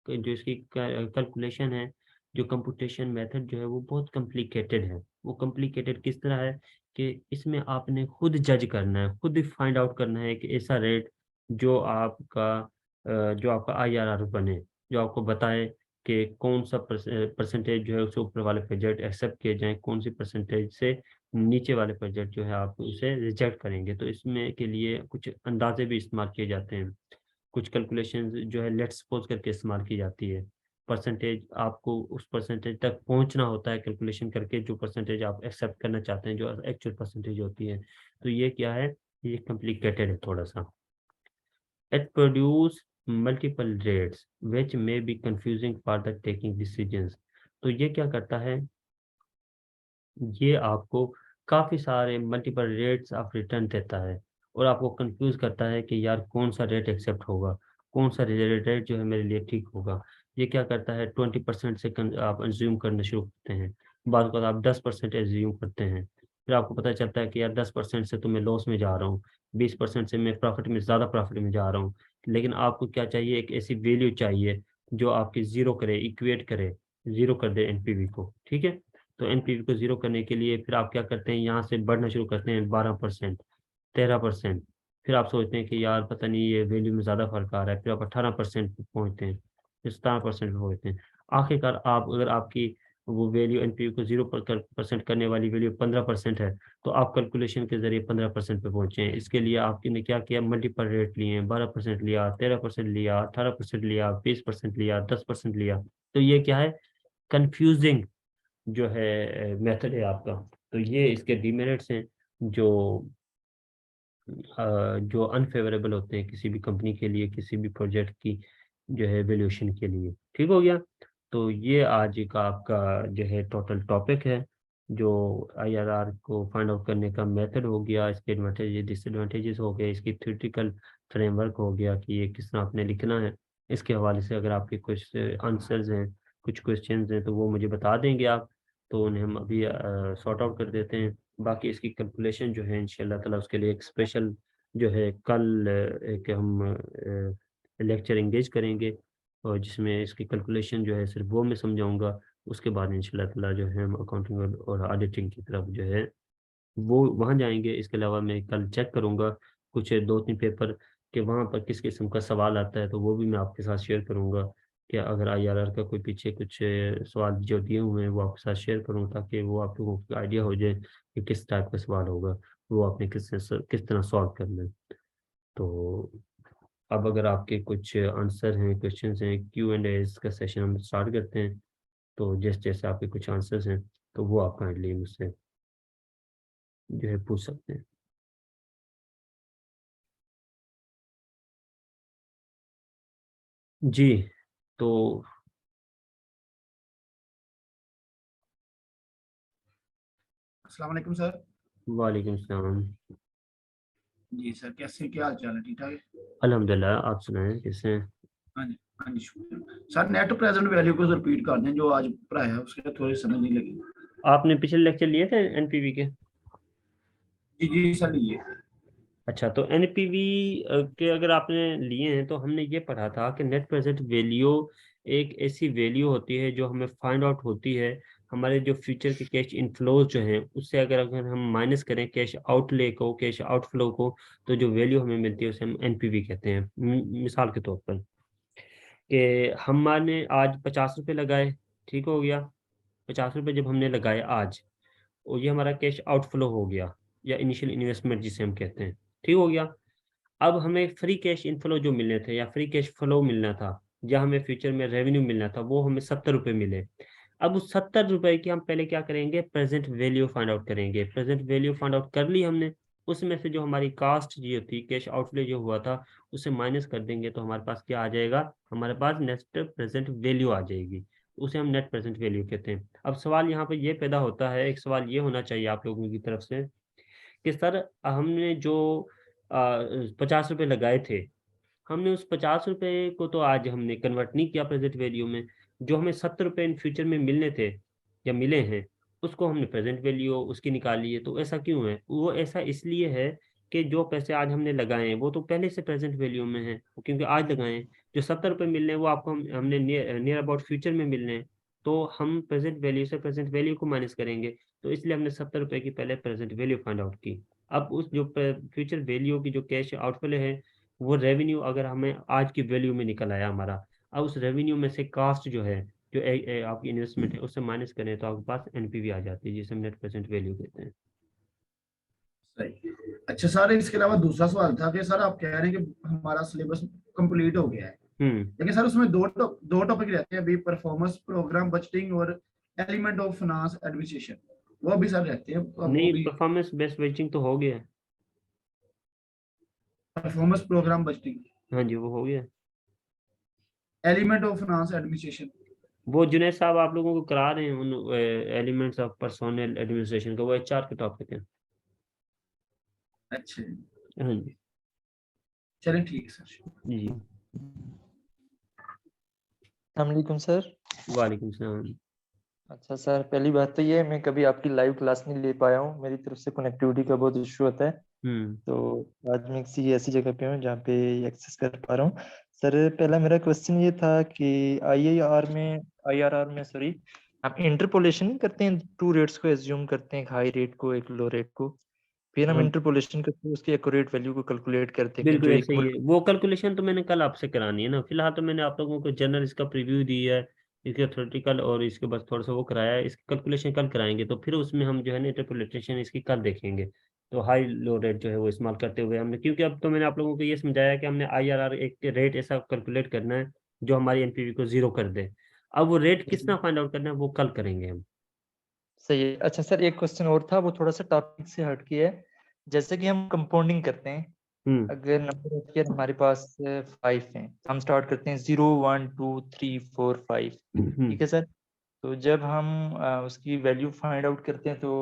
S1: जो इसकी कैलकुलेशन है, जो कंप्यूटेशन मेथड जो है वो बहुत कॉम्प्लिकेटेड है। वो कॉम्प्लिकेटेड किस तरह है कि इसमें आपने खुद जज करना है, खुद फाइंड आउट करना है कि ऐसा रेट जो आपका जो आपका आईआरआर बने, जो आपको बताए कि कौन सा परसेंटेज जो है उसे ऊपर वाले प्रोजेक्ट एक्सेप्ट किए जाएं, कौन सी परसेंटेज से नीचे वाले प्रोजेक्ट जो है आप उसे रिजेक्ट करेंगे। तो इसमें के लिए कुछ अंदाजे भी इस्तेमाल किए जाते हैं, कुछ कैलकुलेशन जो है लेट्स सपोज करके इस्तेमाल की जाती है। परसेंटेज आपको उस परसेंटेज तक पहुंचना होता है कैलकुलेशन करके, जो परसेंटेज आप एक्सेप्ट करना चाहते हैं, जो एक्चुअल परसेंटेज होती है। तो ये क्या है, ये कॉम्प्लिकेटेड है थोड़ा सा। It produce multiple rates which may be confusing for the taking decisions। तो ये क्या करता है, ये आपको काफी सारे मल्टीपल रेट्स ऑफ रिटर्न देता है और आपको कंफ्यूज करता है कि यार कौन सा रेट एक्सेप्ट होगा, कौन सा रेट जो है मेरे लिए ठीक होगा। ये क्या करता है, 20% से आप एज्यूम करना शुरू करते हैं, बाद में आप 10% एज्यूम करते हैं, फिर आपको पता चलता है कि यार 10% से तो मैं लॉस में जा रहा हूँ, 20% से मैं प्रॉफिट में, ज़्यादा प्रॉफिट में जा रहा हूँ। लेकिन आपको क्या चाहिए, एक ऐसी वैल्यू चाहिए जो आपकी जीरो करे, इक्वेट करे, जीरो कर दे एनपीवी को, ठीक है। तो एनपीवी को जीरो करने के लिए फिर आप क्या करते हैं, यहाँ से बढ़ना शुरू करते हैं 12%, 13%। फिर आप सोचते हैं कि यार पता नहीं ये वैल्यू में ज़्यादा फर्क आ रहा है, फिर आप 18% पे पहुँचते हैं, फिर 17% पे पहुँचते हैं। आखिरकार आप अगर आपकी वो वैल्यू एनपीवी को जीरो परसेंट करने वाली वैल्यू 15% है, तो आप कैलकुलेशन के जरिए 15% पे पहुंचे हैं। इसके लिए आपने क्या किया, मल्टीपल रेट लिए हैं, 12% लिया, 13% लिया, 18% लिया, 20% लिया, 10% लिया। तो ये क्या है, कंफ्यूजिंग जो है मेथड है आपका। तो ये इसके डिमेरिट्स हैं जो जो अनफेवरेबल होते हैं किसी भी कंपनी के लिए, किसी भी प्रोजेक्ट की जो है वैल्यूएशन के लिए, ठीक हो गया। तो ये आज का आपका जो है टोटल टॉपिक है, जो आईआरआर को फाइंड आउट करने का मेथड हो गया, इसके एडवांटेज डिसएडवांटेजेस हो गए, इसकी थ्योरेटिकल फ्रेमवर्क हो गया कि ये किस तरह आपने लिखना है। इसके हवाले से अगर आपके कुछ आंसर्स हैं कुछ क्वेश्चंस हैं तो वो मुझे बता देंगे आप, तो उन्हें हम अभी सॉर्ट आउट कर देते हैं। बाकी इसकी कैलकुलेशन जो है इंशाल्लाह ताला उसके लिए एक स्पेशल जो है कल एक हम लेक्चर एंगेज करेंगे, और जिसमें इसकी कैलकुलेशन जो है सिर्फ वो मैं समझाऊंगा। उसके बाद इंशाल्लाह ताला जो है हम अकाउंटिंग और ऑडिटिंग की तरफ जो है वो वहाँ जाएंगे। इसके अलावा मैं कल चेक करूँगा कुछ 2-3 पेपर कि वहाँ पर किस किस्म का सवाल आता है, तो वो भी मैं आपके साथ शेयर करूँगा कि अगर आईआरआर का कोई पीछे कुछ सवाल जो दिए हुए हैं वो आपके साथ शेयर करूँ, ताकि वो आप लोगों को आइडिया हो जाए कि किस टाइप का सवाल होगा, वो आपने किस तरह सॉल्व करना है। तो अब अगर आपके कुछ आंसर हैं, क्वेश्चंस हैं, Q&A का सेशन हम स्टार्ट करते हैं। तो जैसे जैसे आपके कुछ आंसर्स हैं तो वो आप काइंडली मुझसे जो है पूछ सकते हैं। जी, तो
S2: अस्सलाम वालेकुम सर।
S1: वालेकुम सलाम।
S2: जी सर, कैसे, क्या हाल चाल है? ठीक ठाक है?
S1: अल्हम्दुलिल्लाह, आप सुनाएं कैसे हैं?
S2: हाँ जी, हाँ जी, शुक्रिया सर। नेट प्रेजेंट वैल्यू को रिपीट कर दें, जो आज पढ़ाया उसके थोड़ी समझ नहीं लगी।
S1: आपने पिछले लेक्चर लिए थे एनपीवी के?
S2: जी जी सर, लिए।
S1: अच्छा, तो एनपीवी के अगर आपने लिए हैं तो हमने ये पढ़ा था कि नेट प्रेजेंट वैल्यू एक ऐसी वैल्यू होती है जो हमें फाइंड आउट होती है हमारे जो फ्यूचर के कैश इनफ्लोज जो हैं उससे। अगर अगर हम माइनस करें कैश आउटले को, कैश आउटफ्लो को, तो जो वैल्यू हमें मिलती है उसे हम एनपीवी कहते हैं। मिसाल के तौर पर कि हमने आज 50 रुपये लगाए, ठीक हो गया। 50 रुपये जब हमने लगाए आज, और ये हमारा कैश आउटफ्लो हो गया, या इनिशियल इन्वेस्टमेंट जिसे हम कहते हैं, ठीक हो गया। अब हमें फ्री कैश इनफ्लो जो मिलने थे या फ्री कैश फ्लो मिलना था, या हमें फ्यूचर में रेवेन्यू मिलना था, वो हमें 70 रुपये मिले। अब उस 70 रुपये की हम पहले क्या करेंगे, प्रेजेंट वैल्यू फाइंड आउट करेंगे। प्रेजेंट वैल्यू फाइंड आउट कर ली हमने, उसमें से जो हमारी कास्ट जो थी, कैश आउटफ्लो जो हुआ था, उसे माइनस कर देंगे, तो हमारे पास क्या आ जाएगा, हमारे पास नेट प्रेजेंट वैल्यू आ जाएगी। उसे हम नेट प्रेजेंट वैल्यू कहते हैं। अब सवाल यहाँ पे ये पैदा होता है, एक सवाल ये होना चाहिए आप लोगों की तरफ से कि सर हमने जो 50 रुपये लगाए थे, हमने उस 50 रुपये को तो आज हमने कन्वर्ट नहीं किया प्रेजेंट वैल्यू में। जो हमें 70 रुपये इन फ्यूचर में मिलने थे या मिले हैं, उसको हमने प्रेजेंट वैल्यू उसकी निकाली है। तो ऐसा क्यों है? वो ऐसा इसलिए है कि जो पैसे आज हमने लगाए हैं वो तो पहले से प्रेजेंट वैल्यू में है, क्योंकि आज लगाए हैं। जो 70 रुपये मिल रहे हैं वो आपको हमने नियर अबाउट फ्यूचर में मिल रहे हैं, तो हम प्रेजेंट वैल्यू से प्रेजेंट वैल्यू को माइनस करेंगे। तो इसलिए हमने 70 रुपये की पहले प्रेजेंट वैल्यू फाइंड आउट की। अब उस जो फ्यूचर वैल्यू की जो कैश आउटफ्लो है, वो रेवेन्यू अगर हमें आज की वैल्यू में निकल आया हमारा, अब उस रेवेन्यू में से कास्ट जो है, जो आपकी इन्वेस्टमेंट है, उससे माइनस करें तो आपके पास एनपीवी आ जाती है, जिसे हम नेट प्रेजेंट वैल्यू कहते हैं।
S2: सही। अच्छा सर, इसके अलावा दूसरा सवाल था कि सर आप कह रहे हैं कि हमारा सिलेबस कंप्लीट हो गया है,
S1: हम्म।
S2: लेकिन सर उसमें दो टॉपिक रहते हैं अभी, परफॉर्मेंस प्रोग्राम बजटिंग और एलिमेंट ऑफ फाइनेंस एडमिनिस्ट्रेशन। वो भी सर रहते हैं, अब वो
S1: नहीं,
S2: भी।
S1: परफॉर्मेंस बेस्ड वेजिंग तो हो गया है।
S2: परफॉर्मेंस प्रोग्राम बजटिंग,
S1: हाँ जी, वो हो गया है।
S2: Element of finance administration.
S1: वो जुनेद साहब आप लोगों को करा रहे हैं उन एलिमेंट्स ऑफ पर्सोनल एडमिनिस्ट्रेशन का, वो एचआर के टॉपिक है।
S2: अच्छा,
S1: हाँ जी।
S2: चलिए ठीक है सर।
S1: जी।
S3: अस्सलामुअलैकुम सर।
S1: वालेकुम सलाम।
S3: अच्छा सर, पहली बात तो ये है, मैं कभी आपकी लाइव क्लास नहीं ले पाया हूँ, मेरी तरफ से कनेक्टिविटी का बहुत इशू होता है।
S1: हम्म।
S3: तो आज मैं किसी ऐसी जगह पे हूँ जहाँ पे एक्सेस कर पा रहा हूँ। सर पहला मेरा क्वेश्चन ये था कि आईआरआर में सॉरी, हम इंटरपोलेशन नहीं करते हैं, टू रेट्स को एज्यूम करते हैं, एक हाई रेट को एक लो रेट को, फिर हम
S1: हाँ,
S3: इंटरपोलेशन करते हैं, उसकी एक्यूरेट वैल्यू को कैलकुलेट करते हैं कि
S1: बिल्कुल
S3: जो
S1: ऐसे ही
S3: इक्वल।
S1: है। वो कैलकुलेशन तो मैंने कल आपसे करानी है ना। फिलहाल तो मैंने आप लोगों को जनरल इसका प्रीव्यू दी है, इसके थ्योरेटिकल, और इसके बाद थोड़ा सा वो कराया है। इसकी कैलकुलेशन कल कराएंगे, तो फिर उसमें हम जो है ना इंटरपोलेशन इसकी कल देखेंगे। तो हाई लो रेट जो है वो इस्तेमाल करते हुए हमने, क्योंकि अब तो मैंने आप लोगों को ये समझाया कि हमने आईआरआर एक रेट ऐसा कैलकुलेट करना है जो हमारी एनपीवी को जीरो कर दे। अब वो रेट कितना फाइंड आउट करना है वो कल करेंगे हम।
S3: सही है। अच्छा सर, एक क्वेश्चन और था, वो थोड़ा सा टॉपिक से हट के है। जैसे कि हम कंपाउंडिंग करते हैं,
S1: हम्म।
S3: अगर नंबर ऑफ ईयर हमारे पास 5 हैं, हम स्टार्ट करते हैं 0 1 2 3 4 5,
S1: हम्म।
S3: ठीक है सर। तो जब हम उसकी वैल्यू फाइंड आउट करते हैं तो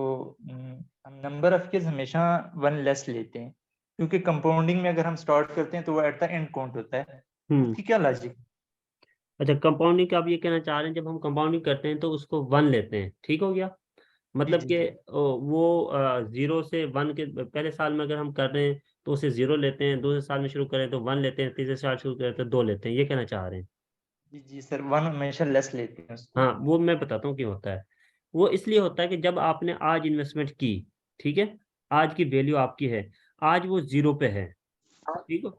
S3: हम नंबर ऑफ ईयर्स हमेशा 1 लेस लेते हैं, क्योंकि कंपाउंडिंग में अगर हम स्टार्ट करते हैं तो वो एट द एंड काउंट होता है।
S1: हम्म।
S3: उसकी क्या लॉजिक?
S1: अच्छा, कंपाउंडिंग का आप ये कहना चाह रहे हैं, जब हम कंपाउंडिंग करते हैं तो उसको 1 लेते हैं, ठीक हो गया? मतलब
S3: जी
S1: कि
S3: जी
S1: वो 0 से 1 के पहले साल में अगर हम कर रहे हैं तो उसे 0 लेते हैं, दूसरे साल में शुरू करें तो 1 लेते हैं, तीसरे साल शुरू करें तो 2 लेते हैं, ये कहना चाह रहे हैं?
S3: जी जी सर, 1 हमेशा लेस लेते हैं उसको।
S1: हाँ, वो मैं बताता हूँ क्यों होता है। वो इसलिए होता है कि जब आपने आज इन्वेस्टमेंट की, ठीक है? आज की वैल्यू आपकी है, आज वो 0 पे है, ठीक है?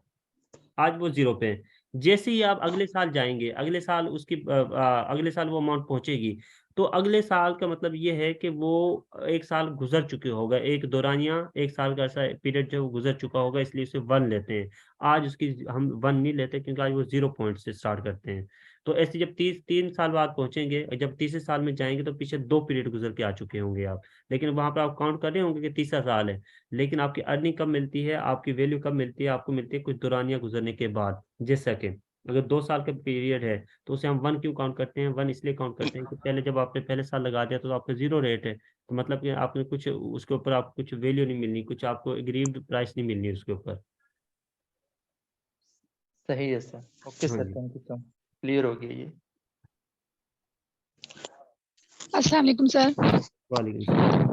S1: आज वो 0 पे है। जैसे ही आप अगले साल जाएँगे, अगले साल उसकी अगले साल वो अमाउंट पहुँचेगी, तो अगले साल का मतलब ये है कि वो 1 साल गुज़र चुके होगा, एक दौरानिया 1 साल का ऐसा पीरियड जो है वो गुज़र चुका होगा, इसलिए उसे 1 लेते हैं। आज उसकी हम 1 नहीं लेते क्योंकि आज वो 0 पॉइंट से स्टार्ट करते हैं। तो ऐसे जब 3 साल बाद पहुँचेंगे, जब तीसरे साल में जाएँगे तो पीछे 2 पीरियड गुज़र के आ चुके होंगे आप। लेकिन वहाँ पे आप काउंट कर रहे होंगे कि तीसरा साल है। लेकिन आपकी अर्निंग कब मिलती है, आपकी वैल्यू कब मिलती है? आपको मिलती है कुछ दौरानियाँ गुज़रने के बाद। जैसा कि अगर 2 साल का पीरियड है, तो उसे हम 1 क्यों काउंट करते हैं? 1 इसलिए काउंट करते हैं कि पहले जब आपने पहले साल लगा दिया तो आपका 0 रेट है। तो मतलब कि आपने कुछ उसके ऊपर आपको कुछ वैल्यू नहीं मिलनी, कुछ आपको एग्रीड प्राइस नहीं मिलनी उसके ऊपर।
S3: सही है सर। ओके
S1: हाँ
S3: सर,
S1: जी।
S3: थैंक यू सर, क्लियर हो गया ये।
S4: अस्सलाम वालेकुम सर।
S1: वालेकुम सलाम।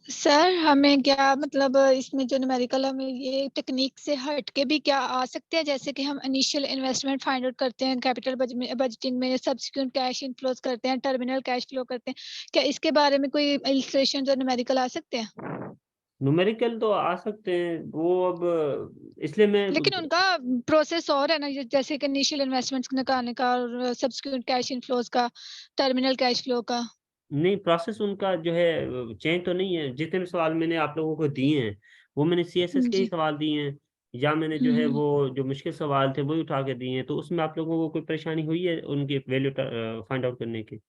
S4: सर हमें क्या मतलब इसमें जो न्यूमेरिकल हमें ये टेक्निक से हट के भी क्या आ सकते हैं, जैसे कि हम इनिशियल इन्वेस्टमेंट फाइंड आउट करते हैं कैपिटल बजटिंग में, सब्सिक्वेंट कैश इनफ्लोज करते हैं, टर्मिनल कैश फ्लो करते हैं, क्या इसके बारे में कोई इलस्ट्रेशन जो न्यूमेरिकल आ सकते हैं?
S1: न्यूमेरिकल तो आ सकते हैं, वो अब इसलिए मैं
S4: लेकिन उनका प्रोसेस और है ना, जैसे कि इनिशियल इन्वेस्टमेंट्स निकालने का और सब्सिक्वेंट कैश इनफ्लोज का, टर्मिनल कैश फ्लो का।
S1: नहीं, प्रोसेस उनका जो है चेंज तो नहीं है। जितने भी सवाल मैंने आप लोगों को दिए हैं, वो मैंने सीएसएस के ही
S4: जी।
S1: सवाल दिए हैं, या मैंने जो है वो जो मुश्किल सवाल थे वही उठा के दिए हैं। तो उसमें आप लोगों को कोई परेशानी हुई है उनकी वैल्यू फाइंड आउट करने की?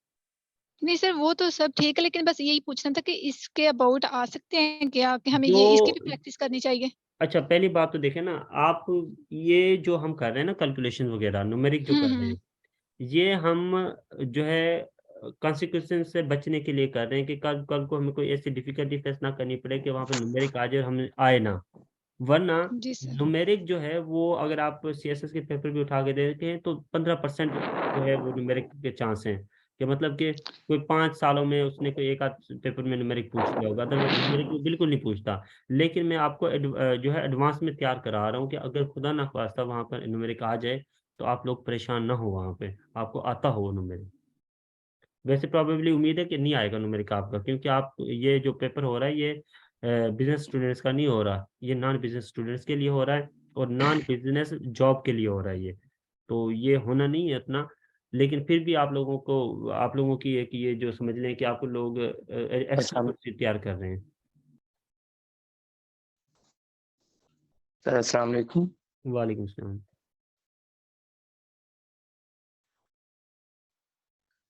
S4: नहीं सर, वो तो सब ठीक है, लेकिन बस यही पूछना था कि इसके अबाउट आ सकते हैं क्या, कि हमें
S1: जो
S4: ये इसकी भी प्रैक्टिस करनी चाहिए?
S1: अच्छा, पहली बात तो देखें ना आप, ये जो हम कर रहे हैं ना कैलकुलेशन वगैरह न्यूमेरिक जो कर रहे
S4: हम्म।
S1: हैं, ये हम जो है कॉन्सिक्वेंसेस से बचने के लिए कर रहे हैं कि कल कल को हमें कोई ऐसी डिफिकल्टी फेस ना करनी पड़े कि वहाँ पे न्यूमेरिक आ जाए और हमें आए ना। वरना
S4: जी सर।
S1: न्यूमेरिक जो है वो अगर आप सीएसएस के पेपर भी उठा के देखें तो 15% जो है वो न्यूमेरिक के चांस हैं, कि मतलब कि कोई 5 सालों में उसने कोई एक आध पेपर में न्यूमेरिक पूछ लिया होगा, अदरवाइज़ न्यूमेरिक में बिल्कुल नहीं पूछता। लेकिन मैं आपको जो है एडवांस में तैयार करा रहा हूँ कि अगर खुदा ना ख़वास्ता वहाँ पर न्यूमेरिक आ जाए, तो आप लोग परेशान ना हो वहाँ पे, आपको आता हो न्यूमेरिक। वैसे प्रोबेबली उम्मीद है कि नहीं आएगा न्यूमेरिक आपका, क्योंकि आप ये जो पेपर हो रहा है ये बिज़नेस स्टूडेंट्स का नहीं हो रहा, ये नॉन बिज़नेस स्टूडेंट्स के लिए हो रहा है और नॉन बिज़नेस जॉब के लिए हो रहा है ये। तो ये होना नहीं है इतना, लेकिन फिर भी आप लोगों की एक ये जो समझ लें कि आपको लोग एक्स्ट्रा
S5: अस्सलाम
S1: कुछ तैयार कर रहे हैं।
S5: सर, अस्सलाम वालेकुम।
S1: वालेकुम सलाम।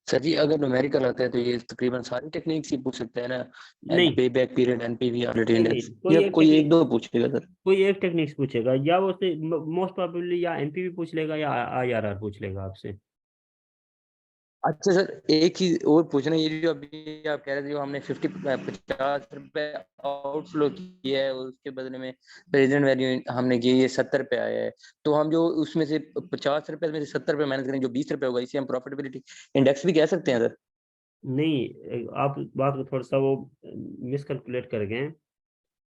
S5: सर जी, अगर न्यूमेरिकल आता है तो ये तकरीबन सारी टेक्निक्स ही पूछ सकते हैं ना?
S1: नहीं,
S5: पे बैक पीरियड, एनपीवी, आर्बिट्री
S1: नहीं, नहीं,
S5: इंडेक्स, या कोई एक दो पूछेगा सर?
S1: कोई एक टेक्निक्स पूछेगा, या वो से मोस्ट प्रोबेबली या एमपीवी पूछ लेगा या आईआरआर पूछ लेगा आपसे।
S5: अच्छा सर, एक चीज और पूछना, ये जो अभी आप कह रहे थे जो हमने 50 50 रुपए आउटफ्लो किया है उसके बदले में प्रेजेंट वैल्यू हमने की, ये 70 पे आया है, तो हम जो उसमें से 50 रुपए में से 70 रुपए माइनस करें, जो 20 रुपए होगा, इसे हम प्रॉफिटेबिलिटी इंडेक्स भी कह सकते हैं सर?
S1: नहीं, आप बात को थोड़ा-सा वो मिसकैलकुलेट कर गए हैं।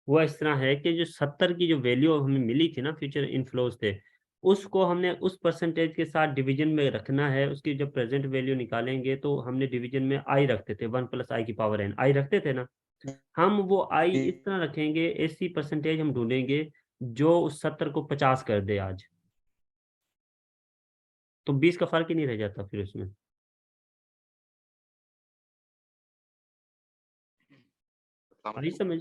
S1: वो इस तरह है कि जो 70 की जो वैल्यू हमें मिली थी ना फ्यूचर इनफ्लोज़ थे, उसको हमने उस परसेंटेज के साथ डिवीज़न में रखना है। उसकी जब प्रेज़ेंट वैल्यू निकालेंगे तो हमने डिवीज़न में i रखते थे, 1 + i की पावर n i रखते थे ना? हम वो i इस तरह रखेंगे, ऐसी परसेंटेज हम ढूँढेंगे जो उस 70 को 50 कर दे आज। तो 20 का फ़र्क ही नहीं रह जाता फिर उसमें। आई समझ?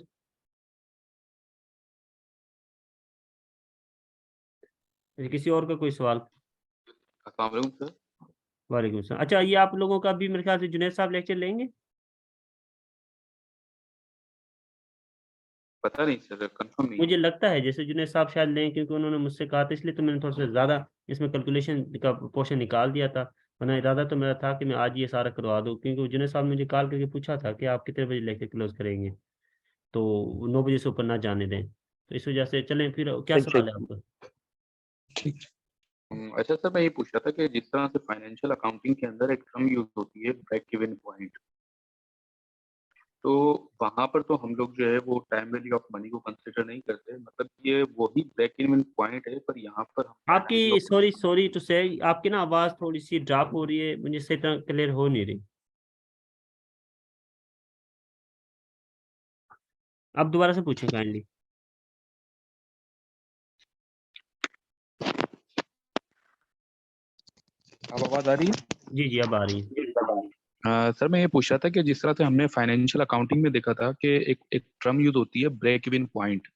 S1: किसी और का कोई सवाल?
S6: अस्सलाम वालेकुम सर।
S1: वालेकुम सलाम। अच्छा, ये आप लोगों का भी मेरे ख्याल से जुनैद साहब लेक्चर लेंगे?
S6: पता नहीं सर, कंफर्म नहीं है।
S1: मुझे लगता है जैसे जुनैद साहब शायद लें, क्योंकि उन्होंने मुझसे कहा था, इसलिए तो मैंने थोड़ा-सा ज़्यादा इसमें कैलकुलेशन का पोर्शन निकाल दिया था। वरना इरादा तो मेरा था कि मैं आज ये सारा करवा दूँ, क्योंकि जुनैद साहब ने मुझे कॉल करके पूछा था कि आप कितने बजे लेक्चर क्लोज़ करेंगे? तो 9 बजे से ऊपर ना जाने दें। तो इस वजह से चलें फिर, क्या
S5: ठीक
S1: सवाल
S5: ठीक
S1: है आपका?
S5: ठीक।
S6: अच्छा सर, मैं ये पूछ रहा था कि जिस तरह से फाइनेंशियल अकाउंटिंग के अंदर एक टर्म यूज होती है ब्रेक इवन पॉइंट, तो वहां पर तो हम लोग जो है वो टाइम वैल्यू ऑफ मनी को कंसिडर नहीं करते, मतलब ये वही ब्रेक इवन पॉइंट है, पर यहाँ पर हम time value
S1: आपकी
S6: of
S1: सॉरी सॉरी टू से आपकी ना आवाज थोड़ी सी ड्रॉप हो रही है, मुझे सही तरह क्लियर हो नहीं रही। आप दोबारा से पूछें काइंडली।
S6: अब आवाज आ रही है?
S1: जी जी, अब आ रही है।
S6: सर मैं ये पूछ रहा था कि जिस तरह से हमने फाइनेंशियल अकाउंटिंग में देखा था कि एक टर्म यूज होती है ब्रेक इवन पॉइंट,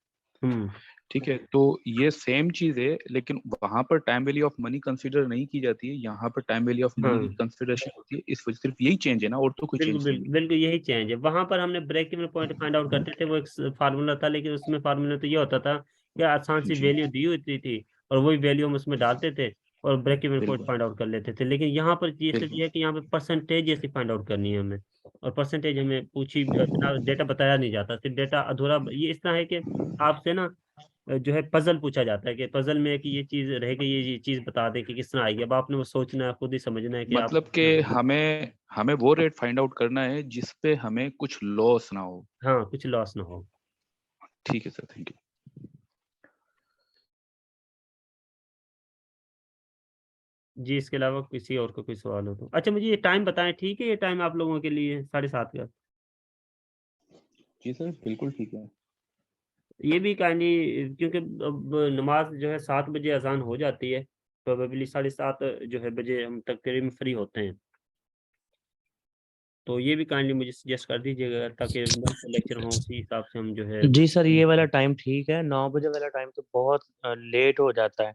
S1: हम्म।
S6: ठीक है, तो ये सेम चीज है, लेकिन वहां पर time value of money consider नहीं की जाती है, यहाँ पर टाइम वैल्यू ऑफ मनी की
S1: हाँ
S6: कंसिडरेशन होती है। इस वजह सिर्फ यही चेंज है ना, और तो कोई
S1: बिल्कुल
S6: चेंज नहीं
S1: बिल्कुल बिल्कुल यही चेंज है। वहां पर हमने break even point find out करते थे, वो एक फार्मूला था, लेकिन उसमें फार्मूला तो ये होता था कि आसान
S6: है
S1: सी
S6: जी।
S1: वैल्यू दी होती थी और वही वैल्यू हम उसमें डालते थे और ब्रेक इवन पॉइंट
S6: बिल्कुल
S1: फाइंड आउट कर लेते थे। लेकिन यहाँ पर ये सिर्फ
S6: बिल्कुल
S1: ये है कि यहाँ पे परसेंटेज जैसी फाइंड आउट करनी है हमें, और परसेंटेज हमें पूछी इतना डेटा बताया नहीं जाता, सिर्फ डेटा अधूरा। ये इस तरह है कि आपसे ना जो है पजल पूछा जाता है कि पजल में कि ये चीज रहेगी, ये चीज बता दें कि किस तरह आएगी। अब आपने वो सोचना है, खुद ही समझना है कि आप
S6: मतलब कि हमें हमें वो रेट फाइंड आउट करना है जिस पे हमें कुछ लॉस ना हो।
S1: हाँ कुछ लॉस ना हो।
S6: ठीक है सर, थैंक यू।
S1: जी, इसके अलावा किसी और का कोई सवाल हो तो अच्छा मुझे ये टाइम बताएं, ठीक है? ये टाइम आप लोगों के लिए 7:30 का।
S6: जी सर बिल्कुल ठीक है।
S1: ये भी काइंडली, क्योंकि अब नमाज जो है 7 बजे अजान हो जाती है, प्रोबेबली 7:30 जो है बजे हम तकरीबन फ्री होते हैं। तो ये भी काइंडली मुझे सजेस्ट कर दीजिएगा, ताकि लेक्चर हो उसी हिसाब से हम जो है।
S7: जी सर, ये वाला टाइम ठीक है। 9 बजे वाला टाइम तो बहुत लेट हो जाता है।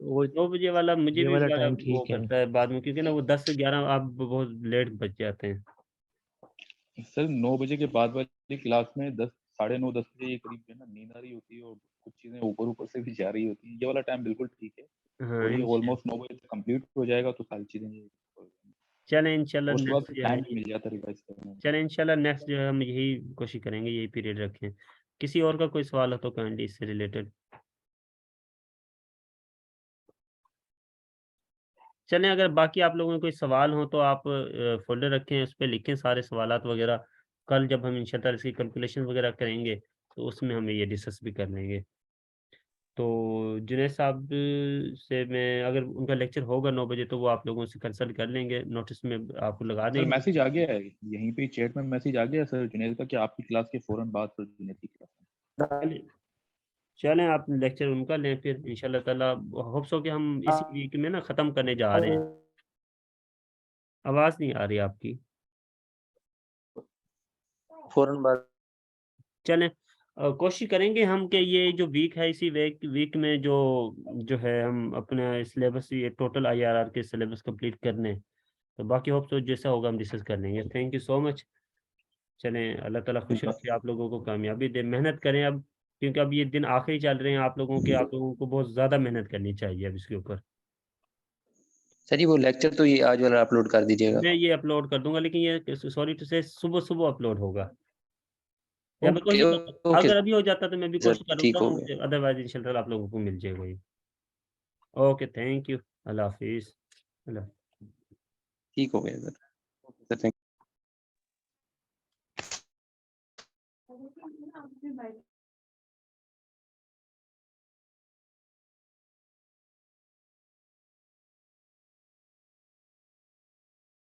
S7: वो
S1: 2 बजे वाला मुझे
S7: ये
S1: भी
S7: वाला
S1: बड़ा
S7: टाइम
S1: वो
S7: ठीक है।
S1: करता है बाद में, क्योंकि ना वो 10 से 11 आप बहुत लेट बच जाते हैं।
S6: सर 9 बजे के बाद वाली क्लास में 10, 9:30, 10 बजे के करीब जो है ना नींद आ रही होती है, और कुछ चीजें ऊपर ऊपर से भी जा रही होती है। ये वाला टाइम बिल्कुल ठीक है,
S1: हाँ
S6: और ये ऑलमोस्ट 9 बजे तक कंप्लीट हो जाएगा, तो सारी चीजें ये
S1: चलें इंशाल्लाह
S6: उसके बाद
S1: नेक्स्ट
S6: फिर
S1: जो है
S6: टाइम मिल जाता है रिवाइज करने में।
S1: चलें इंशाल्लाह नेक्स्ट जो है हम यही कोशिश करेंगे, यही पीरियड रखें। किसी और का कोई सवाल हो तो काइंडली इससे रिलेटेड। चलें, अगर बाकी आप लोगों को कोई सवाल हो तो आप फोल्डर रखें, उस पर लिखें सारे सवालात वगैरह। कल जब हम इंशाल्लाह इसकी कैलकुलेशन वगैरह करेंगे तो उसमें हम ये डिस्कस भी कर लेंगे। तो जुनैद साहब से मैं, अगर उनका लेक्चर होगा 9 बजे, तो वो आप लोगों से कंसल्ट कर लेंगे, नोटिस में आपको लगा
S6: सर
S1: देंगे।
S6: मैसेज आ गया है, यहीं पे चैट में मैसेज आ गया सर जुनेद का कि आपकी क्लास के फौरन बाद सर जुनेद की क्लास है।
S1: चलें चलें, आप लेक्चर उनका लें फिर इंशाल्लाह ताला। होप्स हो कि हम इसी वीक में ना ख़त्म करने जा रहे हैं। आवाज़ नहीं आ रही आपकी।
S5: फौरन बाद।
S1: चलें, कोशिश करेंगे हम कि ये जो वीक है, इसी वीक वीक में जो जो है हम अपना सिलेबस, ये टोटल आईआरआर के सिलेबस कंप्लीट कर लें। तो बाकी होप तो जैसा होगा हम डिस्कस कर लेंगे। Thank you so much. चलें, अल्लाह ताला खुश रखे, आप लोगों को कामयाबी दे। मेहनत करें अब, क्योंकि अब ये दिन आखिरी चल रहे हैं आप लोगों के, आप लोगों को बहुत ज़्यादा मेहनत करनी चाहिए अब इसके ऊपर।
S5: सर जी वो लेक्चर तो ये आज वाला अपलोड कर दीजिएगा।
S1: मैं ये अपलोड कर दूंगा, लेकिन ये सॉरी टू से सुबह सुबह अपलोड होगा। या मैं
S5: ओके
S1: कोशिश करता,
S5: ओके
S1: अगर अभी हो जाता तो मैं भी
S5: सर,
S1: कोशिश
S5: ठीक
S1: करूंगा,
S5: हो गया।
S1: अदरवाइज इंशाल्लाह आप लोगों को मिल जाएगा ये। Okay, thank you. अल्लाह हाफिज़। अल्लाह।
S5: ठीक हो गया सर। थैंक